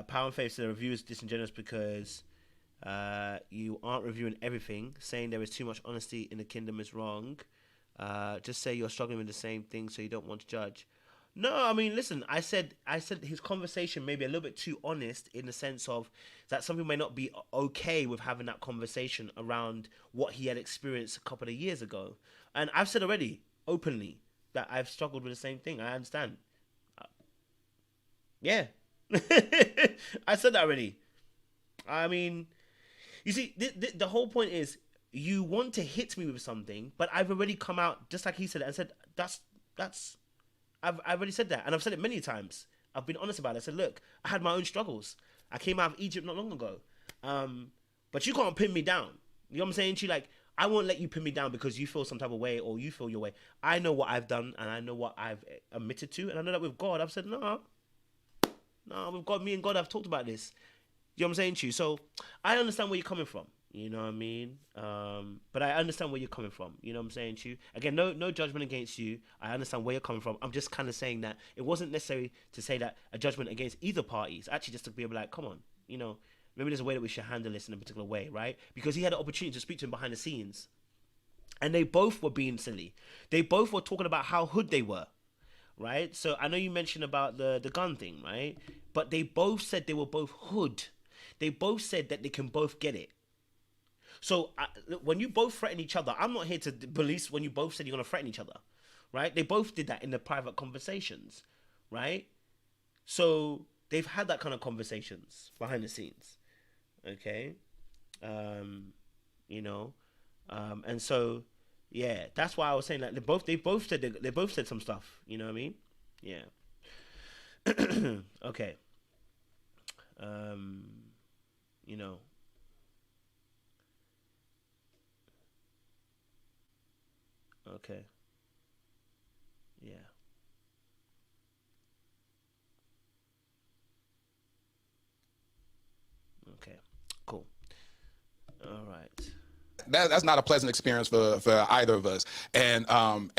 B: Power and Faith said the review is disingenuous because you aren't reviewing everything. Saying there is too much honesty in the kingdom is wrong. Just say you're struggling with the same thing, so you don't want to judge. No, I mean, listen, I said his conversation may be a little bit too honest in the sense of that some people may not be okay with having that conversation around what he had experienced a couple of years ago. And I've said already, openly, that I've struggled with the same thing. I understand. Yeah. I said that already. I mean, you see, the whole point is you want to hit me with something, but I've already come out, just like he said, and said, I've already said that, and I've said it many times. I've been honest about it. I said, look, I had my own struggles. I came out of Egypt not long ago. But you can't pin me down. You know what I'm saying to you? Like, I won't let you pin me down because you feel some type of way or you feel your way. I know what I've done and I know what I've admitted to. And I know that with God, I've said, no, with God, me and God, I've talked about this. You know what I'm saying to you? So I understand where you're coming from. You know what I mean? But I understand where you're coming from. You know what I'm saying to you? Again, no judgment against you. I understand where you're coming from. I'm just kind of saying that it wasn't necessary to say that a judgment against either parties. Actually, just to be able like, come on, you know, maybe there's a way that we should handle this in a particular way, right? Because he had an opportunity to speak to him behind the scenes. And they both were being silly. They both were talking about how hood they were, right? So I know you mentioned about the gun thing, right? But they both said they were both hood. They both said that they can both get it. So when you both threaten each other, I'm not here to police when you both said you're going to threaten each other, right? They both did that in the private conversations, right? So they've had that kind of conversations behind the scenes, okay? You know, and so, yeah, that's why I was saying that they both said some stuff, you know what I mean? Yeah. Okay. You know. Okay. Yeah. Okay. Cool. All right.
C: That's not a pleasant experience for either of us. And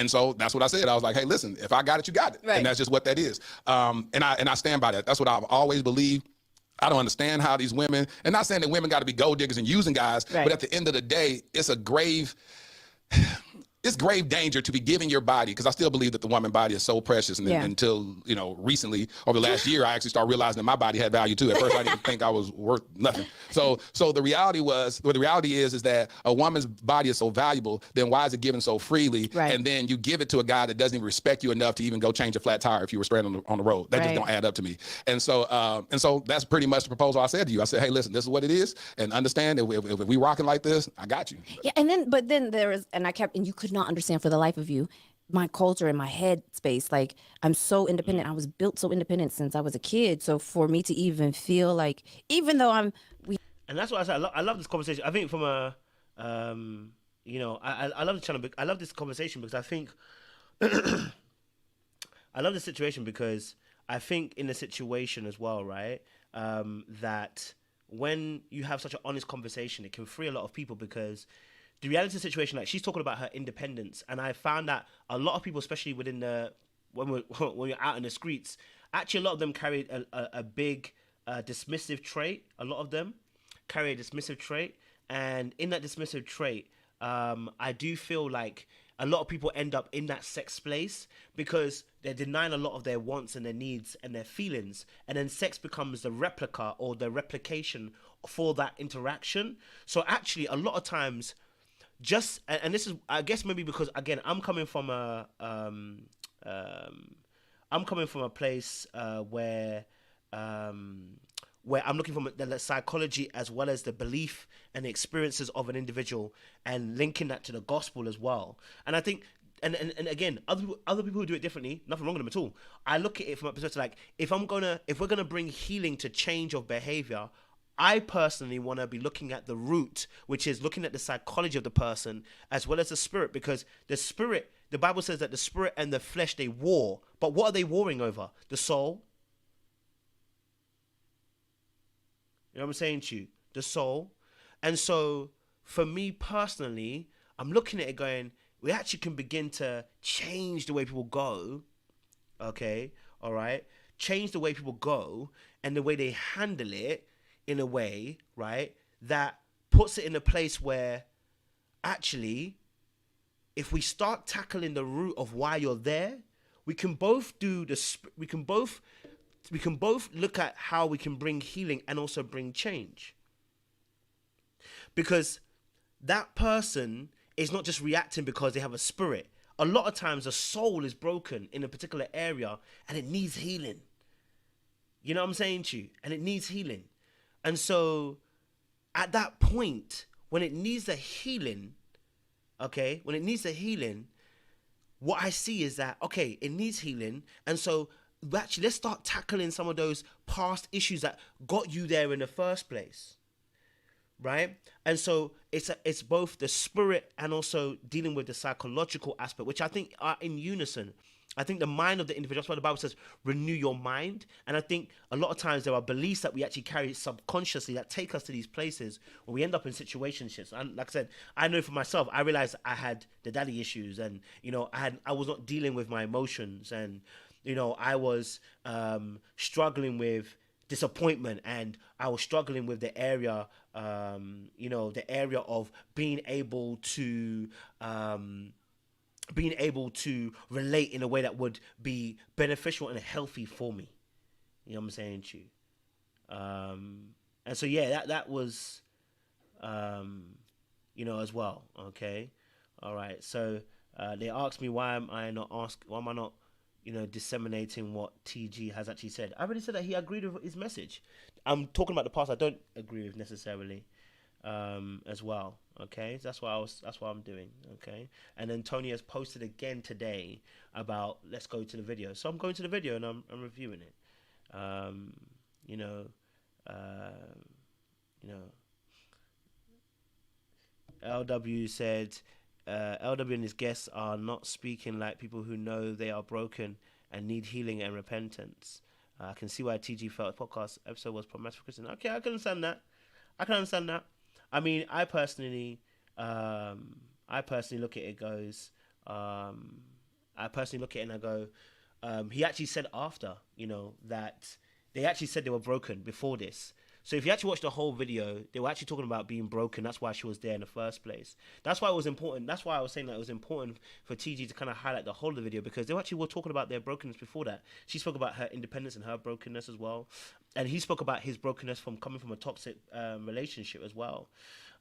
C: so that's what I said. I was like, hey, listen, if I got it, you got it.
D: Right.
C: And that's just what that is. And I stand by that. That's what I've always believed. I don't understand how these women, and not saying that women got to be gold diggers and using guys,
D: right.
C: but at the end of the day, it's grave danger to be giving your body, because I still believe that the woman body is so precious. And then, until, you know, recently, over the last year, I actually started realizing that my body had value too. At first, I didn't think I was worth nothing. So the reality is that a woman's body is so valuable, then why is it given so freely?
D: Right.
C: And then you give it to a guy that doesn't even respect you enough to even go change a flat tire if you were stranded on the road. That just don't add up to me. And so that's pretty much the proposal I said to you. I said, hey, listen, this is what it is. And understand that if we rocking like this, I got you.
D: Yeah. But then there was, and you could not understand for the life of you my culture and my head space. Like, I'm so independent. I was built so independent since I was a kid. So for me to even feel like, even though and
B: that's what I said. I love this conversation. I think from a, you know, I love I love this conversation because I think I love the situation because I think in the situation as well, right? That when you have such an honest conversation, it can free a lot of people, because the reality of the situation, like, she's talking about her independence, and I found that a lot of people, especially within when you're out in the streets, actually a lot of them carry a big dismissive trait. A lot of them carry a dismissive trait, and in that dismissive trait, I do feel like a lot of people end up in that sex place because they're denying a lot of their wants and their needs and their feelings, and then sex becomes the replica or the replication for that interaction. So actually, a lot of times, and this is, I guess, maybe because, again, I'm coming from a place where I'm looking from the psychology as well as the belief and the experiences of an individual, and linking that to the gospel as well. And I think, and again, other people who do it differently, nothing wrong with them at all. I look at it from a perspective like, if we're gonna bring healing to change of behavior, I personally want to be looking at the root, which is looking at the psychology of the person as well as the spirit, because the spirit, the Bible says that the spirit and the flesh, they war. But what are they warring over? The soul. You know what I'm saying to you? The soul. And so for me personally, I'm looking at it going, we actually can begin to change the way people go. Okay. All right. change the way people go and the way they handle it in a way, right, that puts it in a place where actually, if we start tackling the root of why you're there, we can both we can both look at how we can bring healing and also bring change. Because that person is not just reacting because they have a spirit. A lot of times a soul is broken in a particular area and it needs healing. You know what I'm saying to you? And it needs healing. And so at that point, when it needs the healing, okay, when it needs the healing, what I see is that, okay, it needs healing. And so actually, let's start tackling some of those past issues that got you there in the first place. Right? And so it's both the spirit and also dealing with the psychological aspect, which I think are in unison. I think the mind of the individual, that's why the Bible says, renew your mind. And I think a lot of times there are beliefs that we actually carry subconsciously that take us to these places where we end up in situationships. And like I said, I know for myself, I realized I had the daddy issues and, you know, I was not dealing with my emotions and, you know, I was struggling with disappointment, and I was struggling with the area, you know, the area of being able to relate in a way that would be beneficial and healthy for me. You know what I'm saying to you? And so yeah, that was, you know, as well. Okay, all right. So they asked me why am I not you know, disseminating what TG has actually said. I already said that he agreed with his message. I'm talking about the past I don't agree with necessarily, as well. Okay, so that's what I'm doing. Okay, and then Tony has posted again today about let's go to the video. So I'm going to the video and I'm reviewing it. You know, LW said. LW and his guests are not speaking like people who know they are broken and need healing and repentance. I can see why TG felt the podcast episode was problematic for Christian. Okay, I can understand that. I mean, I personally look at it goes. I personally look at it and I go. He actually said after, you know, that they actually said they were broken before this. So if you actually watch the whole video, they were actually talking about being broken. That's why she was there in the first place. That's why it was important. That's why I was saying that it was important for TG to kind of highlight the whole of the video, because they actually were talking about their brokenness before that. She spoke about her independence and her brokenness as well. And he spoke about his brokenness from coming from a toxic relationship as well.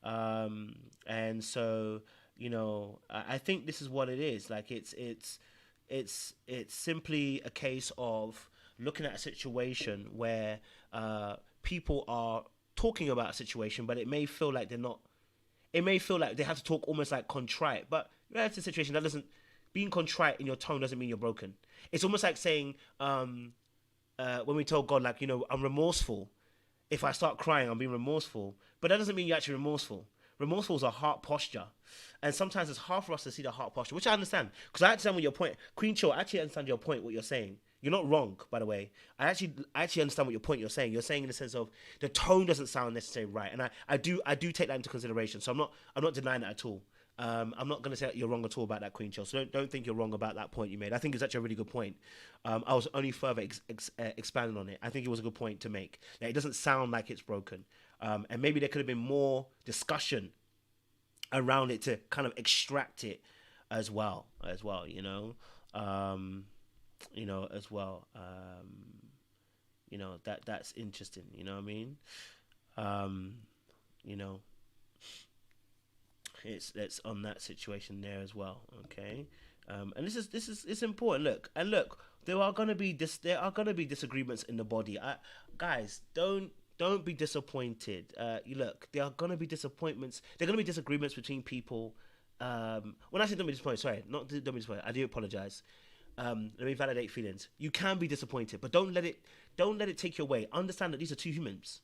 B: And so, you know, I think this is what it is. Like it's simply a case of looking at a situation where people are talking about a situation, but it may feel like they're not. It may feel like they have to talk almost like contrite, but that's a situation that doesn't. Being contrite in your tone doesn't mean you're broken. It's almost like saying when we tell God, like, you know, I'm remorseful. If I start crying, I'm being remorseful, but that doesn't mean you're actually remorseful. Remorseful is a heart posture, and sometimes it's hard for us to see the heart posture, which I understand, because I understand what your point, Queen Chill. I actually understand your point, what you're saying. You're not wrong, by the way. I actually understand what your point you're saying. You're saying in the sense of the tone doesn't sound necessarily right, and I do take that into consideration. So I'm not denying that at all. I'm not going to say that you're wrong at all about that, Queen Chill. So don't think you're wrong about that point you made. I think it's actually a really good point. I was only further expanding on it. I think it was a good point to make. That it doesn't sound like it's broken, and maybe there could have been more discussion around it to kind of extract it as well. You know. You know, as well, you know, that's interesting, you know what I mean? You know, it's on that situation there as well, okay? And this is important. Look, there are gonna be disagreements in the body. Guys, don't be disappointed. Look, there are gonna be disappointments. There are gonna be disagreements between people. When I say don't be disappointed, sorry, not don't be disappointed. I do apologize. Let me validate feelings. You can be disappointed, but don't let it take you away. Understand that these are two humans.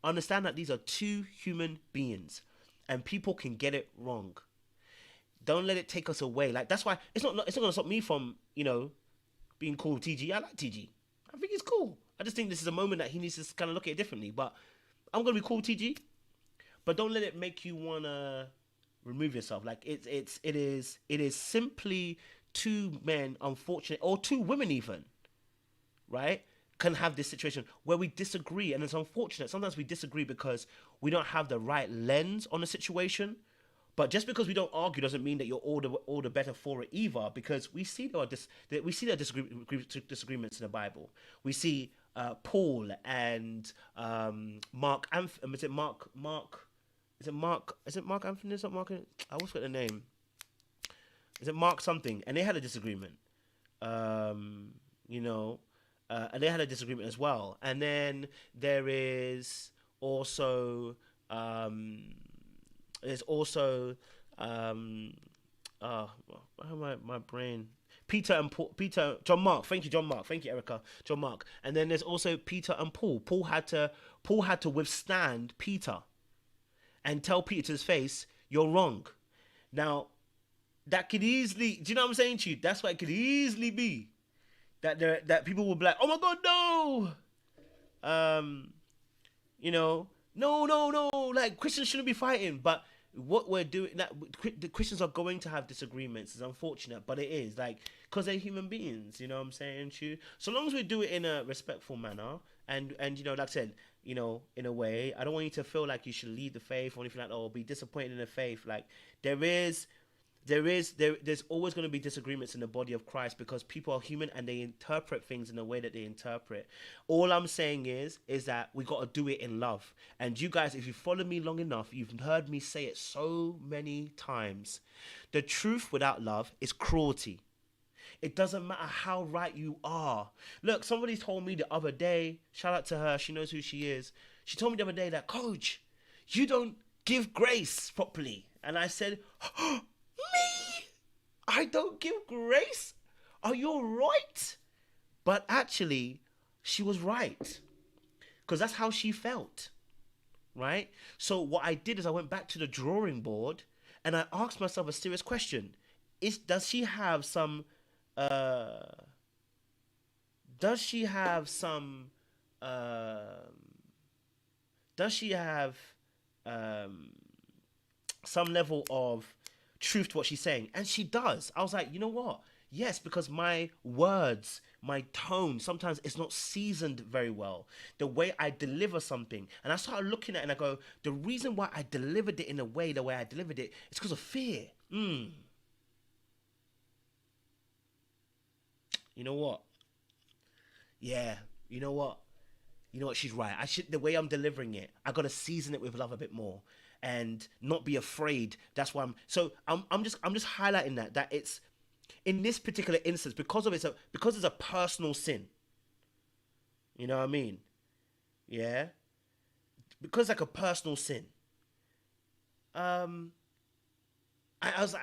B: Understand that these are two human beings, and people can get it wrong. Don't let it take us away. Like, that's why it's not going to stop me from, you know, being cool with TG. I like TG. I think he's cool. I just think this is a moment that he needs to kind of look at it differently. But I'm going to be cool with TG. But don't let it make you want to remove yourself. Like, it is simply two men, unfortunately, or two women even, right, can have this situation where we disagree, and it's unfortunate. Sometimes we disagree because we don't have the right lens on the situation. But just because we don't argue doesn't mean that you're all the better for it either. Because we see there are disagreements in the Bible. We see Paul and Mark. Is it Mark? Is it Mark? Is it Mark Anthony? Is it Mark? I always forget the name. Is it Mark something? And they had a disagreement. And they had a disagreement as well. And then there is also my brain. John Mark. Thank you, John Mark. Thank you, Erica. John Mark. And then there's also Peter and Paul. Paul had to withstand Peter and tell Peter to his face, "You're wrong." Now, that could easily, do you know what I'm saying to you? That's why it could easily be that people will be like, "Oh my God, no!" No, like Christians shouldn't be fighting. But what we're doing, the Christians are going to have disagreements. It's unfortunate, but it is like, because they're human beings, you know what I'm saying to you? So long as we do it in a respectful manner, and like I said, in a way, I don't want you to feel like you should leave the faith or anything like that, or be disappointed in the faith. Like there's always going to be disagreements in the body of Christ, because people are human and they interpret things in the way that they interpret. All I'm saying is that we got to do it in love. And you guys, if you follow me long enough, you've heard me say it so many times. The truth without love is cruelty. It doesn't matter how right you are. Look, somebody told me the other day, shout out to her, she knows who she is. She told me the other day that, "Coach, you don't give grace properly." And I said, "Me? I don't give grace? Are you right?" But actually, she was right. Because that's how she felt. Right? So what I did is I went back to the drawing board and I asked myself a serious question. Does she have some level of truth to what she's saying? And she does. I was like, you know what? Yes, because my words, my tone, sometimes it's not seasoned very well. The way I deliver something. And I started looking at it and I go, the reason why I delivered it in the way I delivered it is because of fear. You know what? Yeah, you know what? She's right. The way I'm delivering it, I got to season it with love a bit more and not be afraid. That's why I'm just highlighting that it's in this particular instance, because it's a personal sin. You know what I mean? Yeah. Because it's like a personal sin. I'm just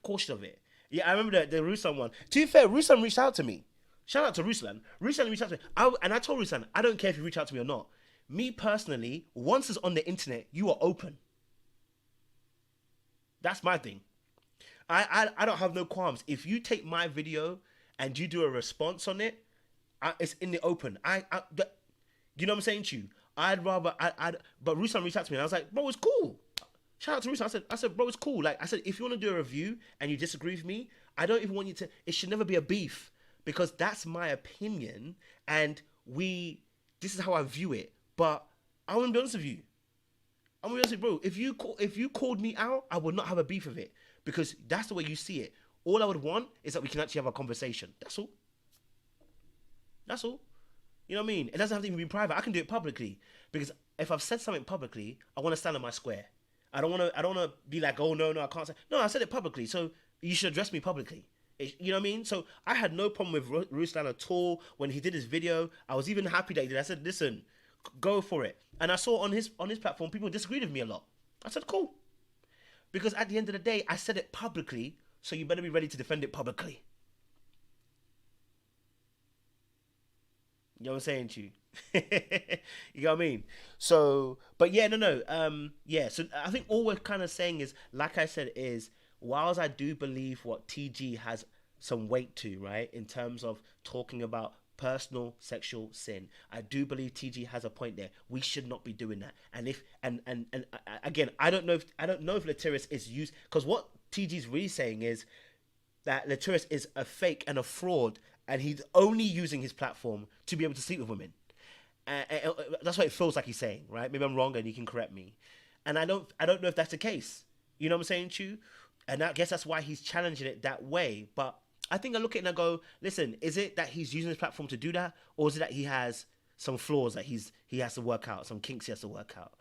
B: cautious of it. Yeah, I remember the Ruslan one. To be fair, Ruslan reached out to me. Shout out to Ruslan. Ruslan reached out to me. I told Ruslan, I don't care if you reach out to me or not. Me personally, once it's on the internet, you are open. That's my thing. I don't have no qualms. If you take my video and you do a response on it, it's in the open. You know what I'm saying to you? But Ruslan reached out to me and I was like, bro, it's cool. Shout out to Ruslan. I said, bro, it's cool. Like I said, if you want to do a review and you disagree with me, I don't even want you to. It should never be a beef, because that's my opinion and this is how I view it. But I'm gonna be honest with you. I'm gonna be honest with you, bro. If you called me out, I would not have a beef with it, because that's the way you see it. All I would want is that we can actually have a conversation. That's all. That's all. You know what I mean? It doesn't have to even be private. I can do it publicly, because if I've said something publicly, I want to stand on my square. I don't want to be like, oh no, I can't say. No, I said it publicly, so you should address me publicly. You know what I mean? So I had no problem with Ruslan at all when he did his video. I was even happy that he did. I said, listen, go for it. And I saw on his platform, people disagreed with me a lot. I said, cool. Because at the end of the day, I said it publicly, so you better be ready to defend it publicly. You know what I'm saying to you? You know what I mean? So, but yeah, no. Yeah, so I think all we're kind of saying is, like I said, is whilst I do believe what TG has some weight to, right, in terms of talking about personal sexual sin, I do believe TG has a point there. We should not be doing that. And again, I don't know if Latiris is used, because what TG's really saying is that Latiris is a fake and a fraud, and he's only using his platform to be able to sleep with women. That's what it feels like he's saying, right? Maybe I'm wrong, and you can correct me. And I don't know if that's the case. You know what I'm saying, Chu? And I guess that's why he's challenging it that way. But I think I look at it and I go, listen, is it that he's using his platform to do that, or is it that he has some flaws that he has to work out, some kinks he has to work out?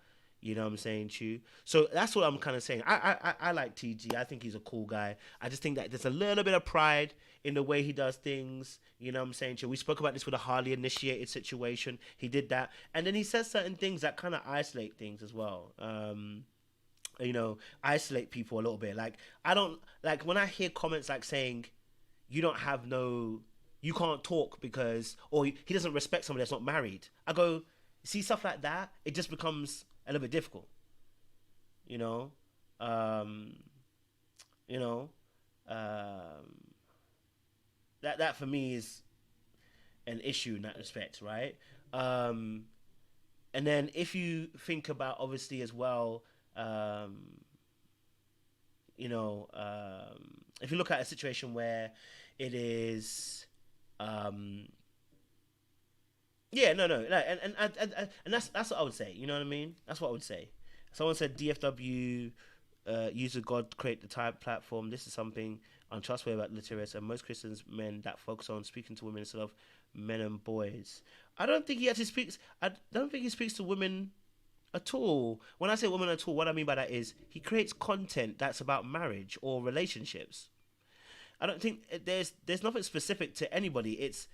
B: You know what I'm saying, Chu? So that's what I'm kind of saying. I like TG. I think he's a cool guy. I just think that there's a little bit of pride in the way he does things. You know what I'm saying, Chu? We spoke about this with a hardly initiated situation. He did that. And then he says certain things that kind of isolate things as well. You know, isolate people a little bit. Like, I don't, like, when I hear comments like saying, you can't talk because, or he doesn't respect somebody that's not married. I go, see, stuff like that, it just becomes a little bit difficult, you know. That for me is an issue in that respect, right? And then if you think about, obviously, as well, if you look at a situation where it is, and that's what I would say. You know what I mean? That's what I would say. Someone said DFW user God create the type platform. This is something untrustworthy about literacy, and most Christians men that focus on speaking to women instead of men and boys. I don't think he actually speaks. I don't think he speaks to women at all. When I say women at all, what I mean by that is he creates content that's about marriage or relationships. I don't think there's nothing specific to anybody. It's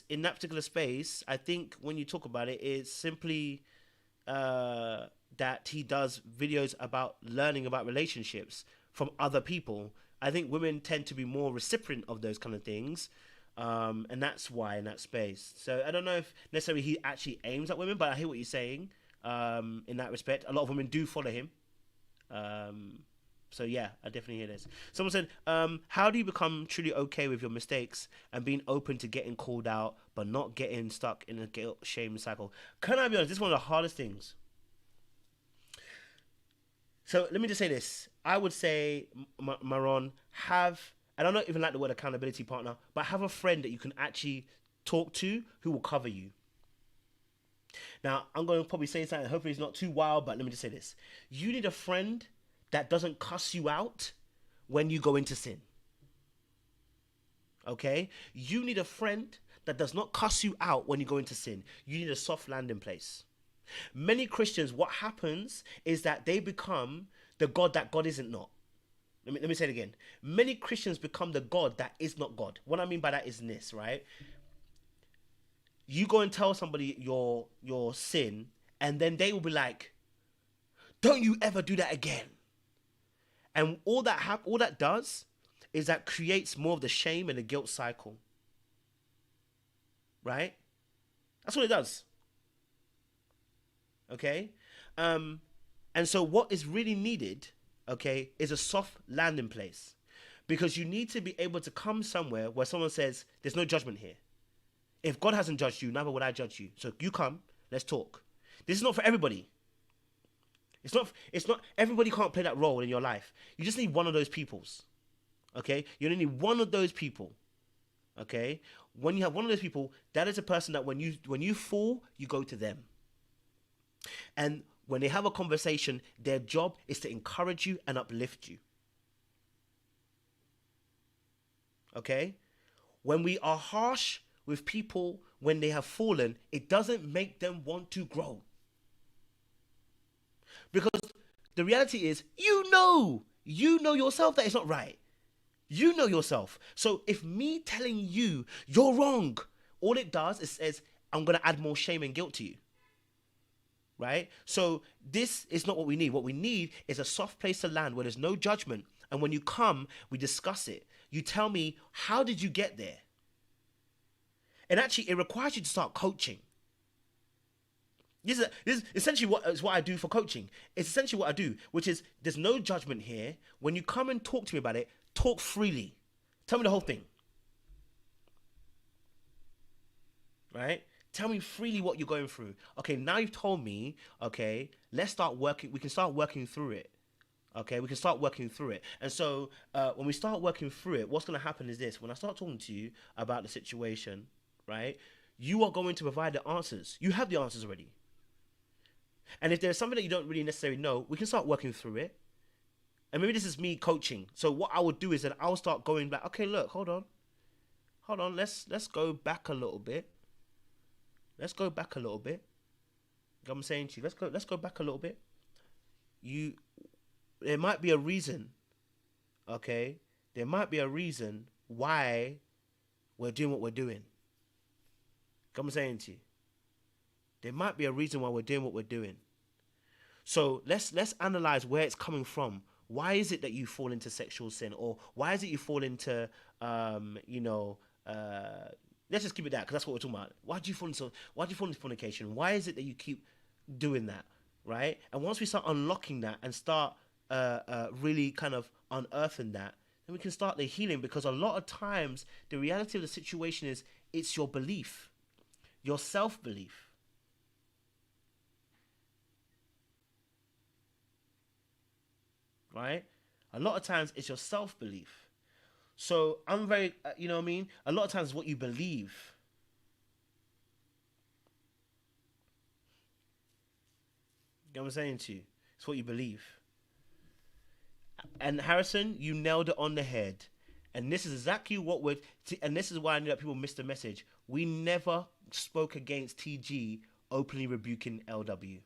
B: in that particular space. I think when you talk about it, it's simply that he does videos about learning about relationships from other people. I think women tend to be more recipient of those kind of things, and that's why in that space. So I don't know if necessarily he actually aims at women, but I hear what you're saying. In that respect, a lot of women do follow him. So yeah, I definitely hear this. Someone said, how do you become truly okay with your mistakes and being open to getting called out, but not getting stuck in a guilt shame cycle? Can I be honest? This is one of the hardest things. So let me just say this. I would say, Maron, I don't even like the word accountability partner, but have a friend that you can actually talk to who will cover you. Now, I'm going to probably say something, hopefully it's not too wild, but let me just say this. You need a friend that doesn't cuss you out when you go into sin. Okay? You need a friend that does not cuss you out when you go into sin. You need a soft landing place. Many Christians, what happens is that they become the God that God isn't not. Let me say it again. Many Christians become the God that is not God. What I mean by that is this, right? You go and tell somebody your sin, and then they will be like, don't you ever do that again. And all that does is that creates more of the shame and the guilt cycle. Right? That's what it does. Okay? And so what is really needed, okay, is a soft landing place. Because you need to be able to come somewhere where someone says, there's no judgment here. If God hasn't judged you, neither would I judge you. So you come, let's talk. This is not for everybody. It's not, everybody can't play that role in your life. You just need one of those peoples. Okay? You only need one of those people. Okay? When you have one of those people, that is a person that when you fall, you go to them. And when they have a conversation, their job is to encourage you and uplift you. Okay? When we are harsh with people when they have fallen, it doesn't make them want to grow. Because the reality is, you know yourself that it's not right. You know yourself. So if me telling you you're wrong, all it does is says, I'm going to add more shame and guilt to you. Right? So this is not what we need. What we need is a soft place to land where there's no judgment. And when you come, we discuss it. You tell me, how did you get there? And actually, it requires you to start coaching. This is essentially what I do for coaching. It's essentially what I do, which is there's no judgment here. When you come and talk to me about it, talk freely. Tell me the whole thing. Right? Tell me freely what you're going through. Okay, now you've told me, okay, let's start working. We can start working through it. Okay, we can start working through it. And so when we start working through it, what's going to happen is this. When I start talking to you about the situation, right, you are going to provide the answers. You have the answers already. And if there's something that you don't really necessarily know, we can start working through it. And maybe this is me coaching. So what I would do is that I'll start going back. Okay, look, hold on. Let's go back a little bit. Let's go back a little bit. I'm saying to you, let's go back a little bit. There might be a reason, okay? There might be a reason why we're doing what we're doing. I'm saying to you, there might be a reason why we're doing what we're doing. So let's analyze where it's coming from. Why is it that you fall into sexual sin, or why is it you fall into, let's just keep it that, because that's what we're talking about. Why do you fall into fornication? Why is it that you keep doing that, right? And once we start unlocking that and start really kind of unearthing that, then we can start the healing, because a lot of times the reality of the situation is it's your belief, your self-belief. Right? A lot of times it's your self-belief. So I'm very, you know what I mean? A lot of times it's what you believe. You know what I'm saying to you? It's what you believe. And Harrison, you nailed it on the head. And this is exactly and this is why I knew that people missed the message. We never spoke against TG openly rebuking LW.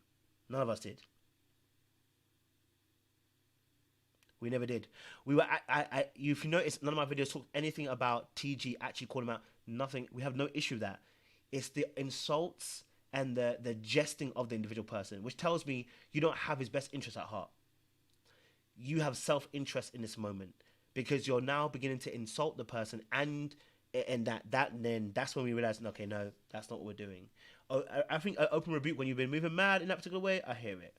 B: None of us did. We never did. We were. If you notice, none of my videos talk anything about TG actually calling him out. Nothing. We have no issue with that. It's the insults and the jesting of the individual person, which tells me you don't have his best interest at heart. You have self-interest in this moment, because you're now beginning to insult the person, and then that's when we realize, okay, no, that's not what we're doing. I think open rebuke, when you've been moving mad in that particular way, I hear it.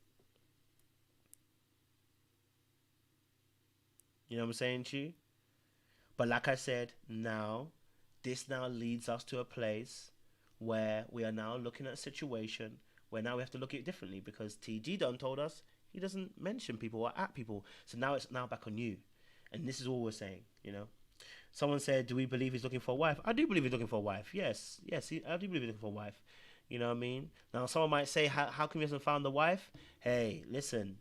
B: You know what I'm saying to you? But like I said, this now leads us to a place where we are now looking at a situation where now we have to look at it differently, because TG done told us he doesn't mention people or at people. So now it's back on you. And this is all we're saying, you know. Someone said, do we believe he's looking for a wife? I do believe he's looking for a wife. Yes, I do believe he's looking for a wife. You know what I mean? Now, someone might say, how come he hasn't found the wife? Hey, listen.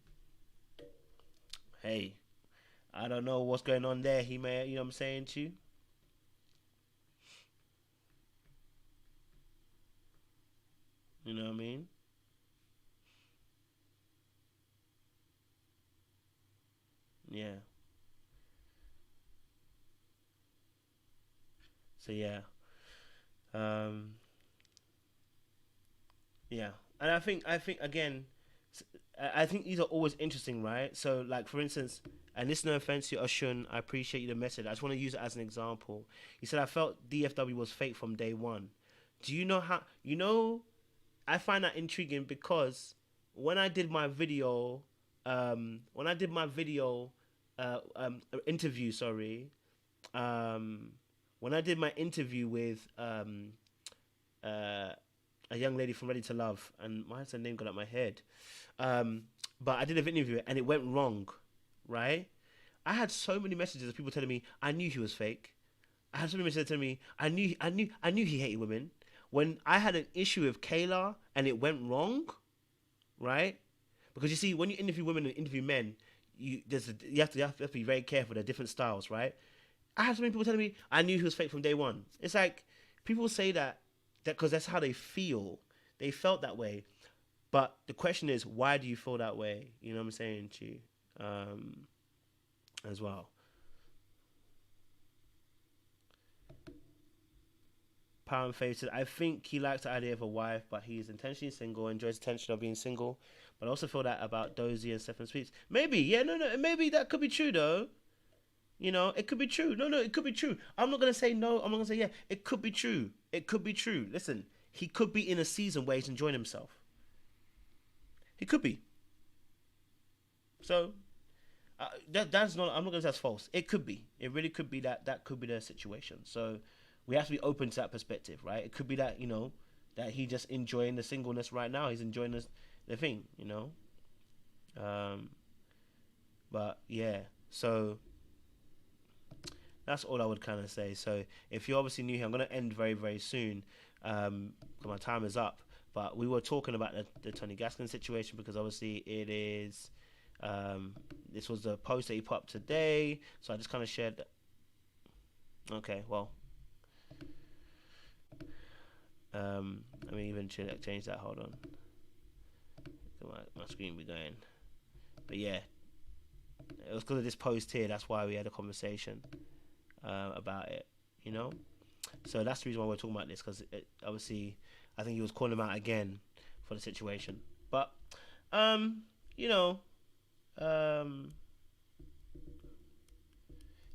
B: Hey, I don't know what's going on there. He may, you know what I'm saying to you? You know what I mean? Yeah. So yeah. Yeah. And I think again, I think these are always interesting, right? So like, for instance, and this is no offense to Oshun, I appreciate the message. I just want to use it as an example. He said, I felt DFW was fake from day one. Do you know how, I find that intriguing, because when I did my video, interview, when I did my interview with a young lady from Ready to Love, and why has her name got out my head? But I did an interview and it went wrong, right? I had so many messages of people telling me I knew he was fake. I had so many messages telling me I knew he hated women. When I had an issue with Kayla and it went wrong, right? Because you see, when you interview women and interview men, you have to be very careful. They're different styles, right? I had so many people telling me I knew he was fake from day one. It's like, people say that because that's how they feel. They felt that way. But the question is, why do you feel that way? You know what I'm saying to you? As well. Power and Faith said, I think he likes the idea of a wife, but he's intentionally single, enjoys the tension of being single. But I also feel that about Dozy and Stephen Speaks. Maybe, yeah, no, maybe that could be true, though. You know, it could be true. No, it could be true. I'm not going to say no. I'm not going to say yeah. It could be true. It could be true. Listen, he could be in a season where he's enjoying himself. He could be. So, that's not, I'm not going to say that's false. It could be. It really could be that could be the situation. So, we have to be open to that perspective, right? It could be that, that he just enjoying the singleness right now. He's enjoying the thing, But yeah, so that's all I would kind of say. So if you're obviously new here, I'm going to end very, very soon. My time is up. But we were talking about the Tony Gaskins situation because obviously it is. This was the post that he put up today. So I just kind of shared that. Okay, well. Let me even change that. Hold on. My screen be going. But yeah. It was because of this post here. That's why we had a conversation about it, you know. So that's the reason why we're talking about this, because obviously I think he was calling him out again for the situation. But you know,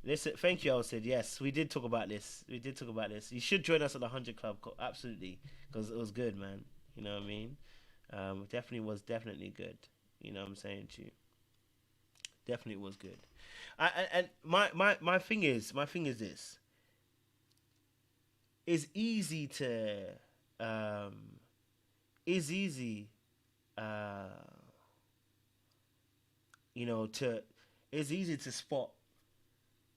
B: listen. Thank you, Alcid. Yes, we did talk about this. You should join us at the 100 Club, absolutely, because it was good, man. You know what I mean? Definitely good. You know what I'm saying to you? Definitely was good. And my thing is this. It's easy to it's easy to spot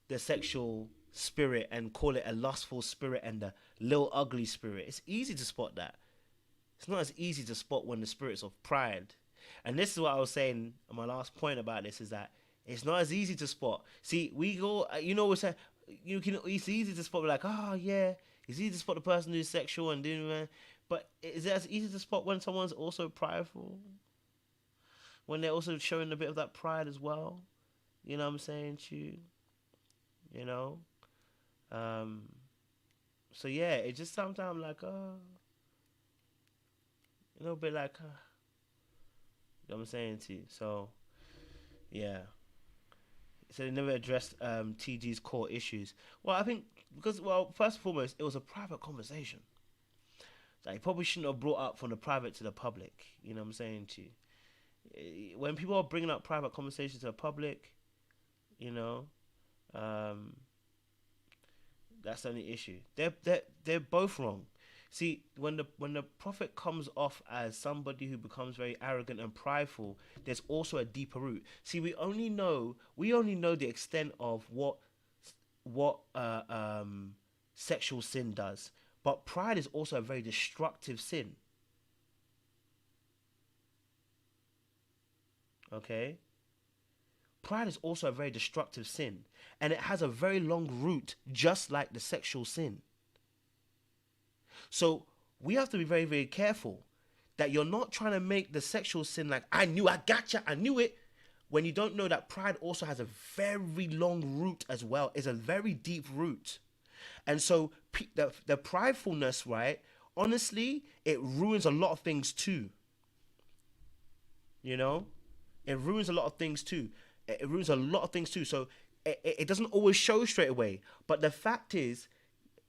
B: the sexual spirit and call it a lustful spirit and the little ugly spirit. It's easy to spot that. It's not as easy to spot when the spirits of pride. And this is what I was saying. My last point about this is that it's not as easy to spot. See, we go, we say, it's easy to spot, like, oh yeah, it's easy to spot the person who's sexual and doing, but is it as easy to spot when someone's also prideful? When they're also showing a bit of that pride as well? You know what I'm saying to you? You know? So yeah, it just sometimes like, a little bit like, you know what I'm saying to you? So, yeah. So they never addressed TG's core issues. Well, I think because, first and foremost, it was a private conversation. So he probably shouldn't have brought up from the private to the public. You know what I'm saying to you? When people are bringing up private conversations to the public, you know, that's the only issue. They're both wrong. See, when the prophet comes off as somebody who becomes very arrogant and prideful, there's also a deeper root. See, we only know the extent of what sexual sin does, but pride is also a very destructive sin. Okay? Pride is also a very destructive sin, and it has a very long root, just like the sexual sin. So we have to be very, very careful that you're not trying to make the sexual sin like, I gotcha, I knew it. When you don't know that pride also has a very long root as well. It's a very deep root. And so the pridefulness, right, honestly, it ruins a lot of things too. You know? It ruins a lot of things too. So it doesn't always show straight away. But the fact is,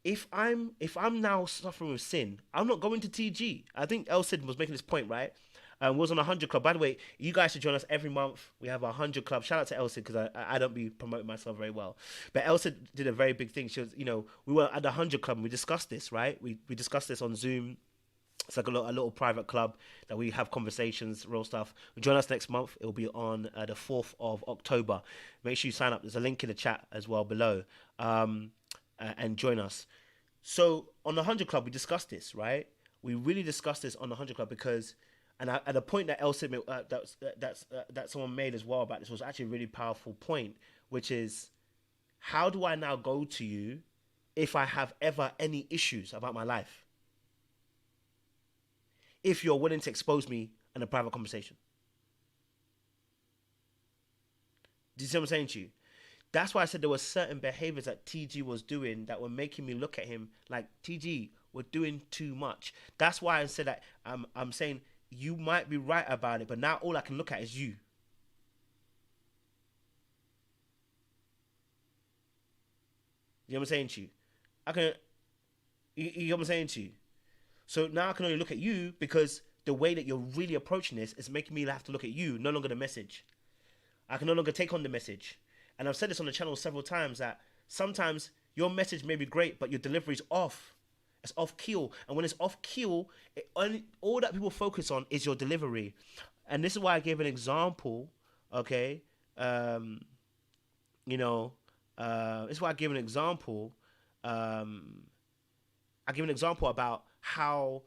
B: if I'm now suffering with sin, I'm not going to TG. I think El Cid was making this point, right? Was on a 100 Club. By the way, you guys should join us every month. We have a 100 Club. Shout out to El Cid, because I don't be promoting myself very well. But El Cid did a very big thing. She was, we were at the 100 Club and we discussed this, right? We discussed this on Zoom. It's like a little private club that we have conversations, real stuff. Join us next month. It'll be on the 4th of October. Make sure you sign up. There's a link in the chat as well below. And join us. So on the 100 Club, we discussed this, right? We really discussed this on the 100 Club because, and at the point that Elsie that someone made as well about this was actually a really powerful point, which is, how do I now go to you if I have ever any issues about my life? If you're willing to expose me in a private conversation. Do you see what I'm saying to you? That's why I said there were certain behaviors that TG was doing that were making me look at him like, TG, we're doing too much. That's why I said that I'm saying you might be right about it, but now all I can look at is you. You know what I'm saying to you? You know what I'm saying to you? So now I can only look at you because the way that you're really approaching this is making me have to look at you, no longer the message. I can no longer take on the message. And I've said this on the channel several times that sometimes your message may be great, but your delivery is off. It's off keel. And when it's off keel, all that people focus on is your delivery. And this is why I gave an example, okay, You know, it's why I give an example. I give an example about how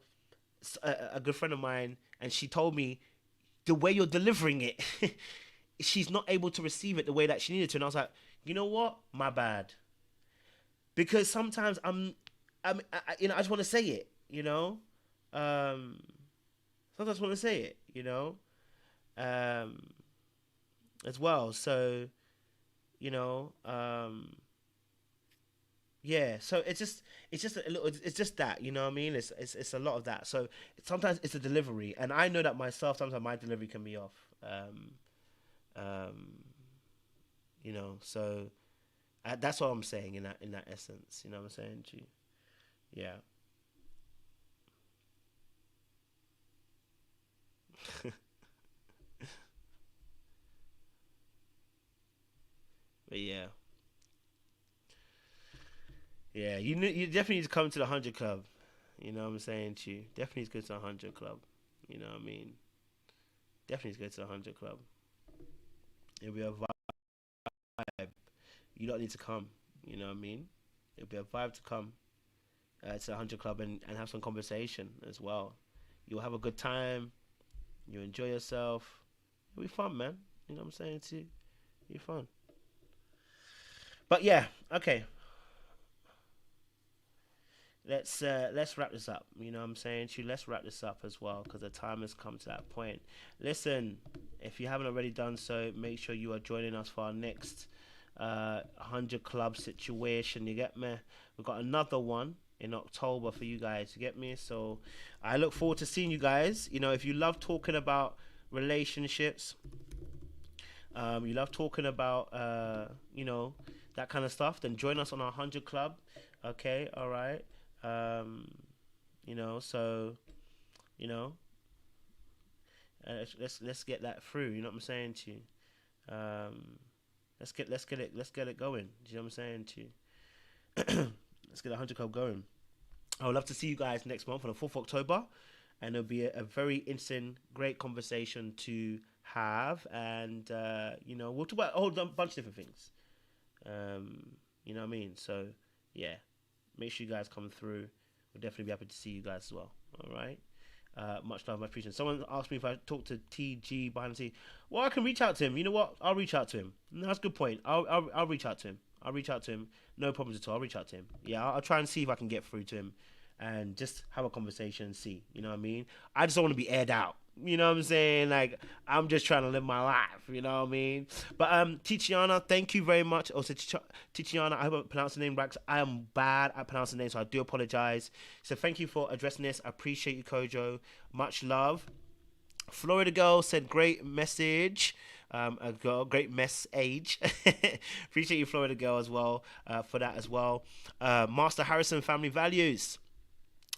B: a good friend of mine, and she told me the way you're delivering it, she's not able to receive it the way that she needed to. And I was like, you know what? My bad. Because sometimes I just want to say it, you know. Sometimes I just want to say it, you know, as well. So, you know, yeah. So it's just a little. It's just that, you know what I mean. It's a lot of that. So sometimes it's the delivery, and I know that myself. Sometimes my delivery can be off. You know, so that's what I'm saying in that essence. You know what I'm saying to you? Yeah. But yeah, you definitely need to come to the 100 Club. You know what I'm saying to you? Definitely need to go to the 100 Club. You know what I mean? Definitely need to go to the 100 Club. It'll be a vibe. You don't need to come. You know what I mean? It'll be a vibe to come to the 100 Club and have some conversation as well. You'll have a good time. You enjoy yourself. It'll be fun, man. You know what I'm saying to you? It'll be fun. But yeah, okay. Let's wrap this up. You know what I'm saying to you? Let's wrap this up as well, because the time has come to that point. Listen, if you haven't already done so, make sure you are joining us for our next 100 Club situation. You get me? We've got another one in October for you guys. You get me? So I look forward to seeing you guys. You know, if you love talking about relationships, you love talking about you know, that kind of stuff, then join us on our 100 Club. Okay, all right. You know, so, you know, let's get that through. You know what I'm saying to you? Let's get it going. Do you know what I'm saying to you? Let's get the 100 Club going. I would love to see you guys next month on the 4th of October, and it'll be a very interesting, great conversation to have, and you know, we'll talk about a whole bunch of different things. You know what I mean? So yeah, make sure you guys come through. We'll definitely be happy to see you guys as well. All right. Much love, much appreciation. Someone asked me if I talk to TG behind the scene. Well, I can reach out to him. You know what? I'll reach out to him. No, that's a good point. I'll reach out to him. I'll reach out to him. No problems at all. I'll reach out to him. Yeah, I'll try and see if I can get through to him and just have a conversation and see. You know what I mean? I just don't want to be aired out. You know what I'm saying? Like, I'm just trying to live my life. You know what I mean? But Tiziana, thank you very much. Also, Tiziana, I hope I pronounced the name right. I am bad at pronouncing names, so I do apologize. So thank you for addressing this. I appreciate you, Kojo. Much love. Florida Girl said, great message. A girl, great message. Appreciate you, Florida Girl, as well, for that as well. Master Harrison, Family Values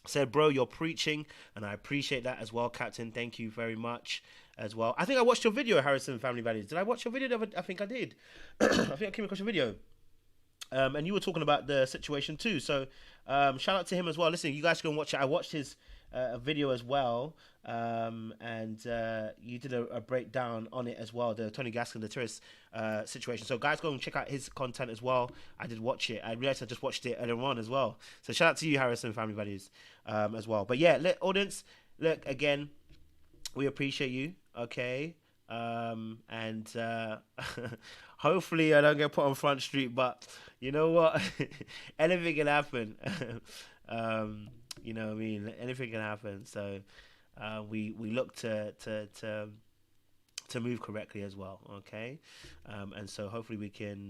B: said, bro, you're preaching, and I appreciate that as well, Captain. Thank you very much as well. I think I watched your video, Harrison, Family Values. Did I watch your video? I think I did. I think I came across your video. And you were talking about the situation too. So shout out to him as well. Listen, you guys can watch it. I watched his video as well. And you did a breakdown on it as well, the Tony Gaskins, the terrorist situation. So guys, go and check out his content as well. I did watch it. I realized I just watched it earlier on as well. So shout out to you, Harrison, Family Values, as well. But yeah, audience, look, again, we appreciate you, okay? And hopefully I don't get put on Front Street, but you know what? Anything can happen. You know what I mean? Anything can happen. So we look to move correctly as well, okay? And so hopefully we can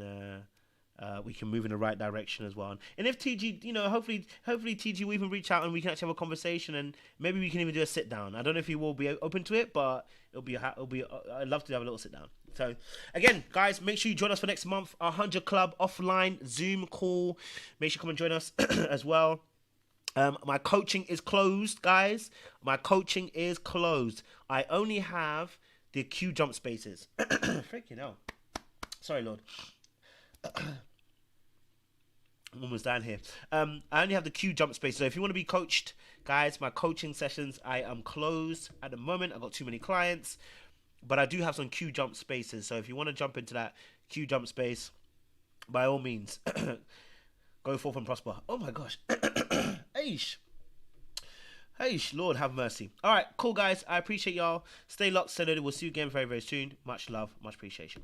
B: move in the right direction as well. And if TG, you know, hopefully TG will even reach out and we can actually have a conversation, and maybe we can even do a sit down. I don't know if he will be open to it, but it'll be I'd love to have a little sit down. So again, guys, make sure you join us for next month, our 100 Club offline Zoom call. Make sure you come and join us as well. My coaching is closed, guys. My coaching is closed. I only have the Q jump spaces. Freaking hell. Sorry, Lord. I'm almost down here. I only have the Q jump spaces. So if you want to be coached, guys, my coaching sessions, I am closed at the moment. I've got too many clients. But I do have some Q jump spaces. So if you want to jump into that Q jump space, by all means, go forth and prosper. Oh my gosh. Aish. Aish, Lord have mercy. All right, cool guys. I appreciate y'all. Stay locked, stay loaded. We'll see you again very, very soon. Much love, much appreciation.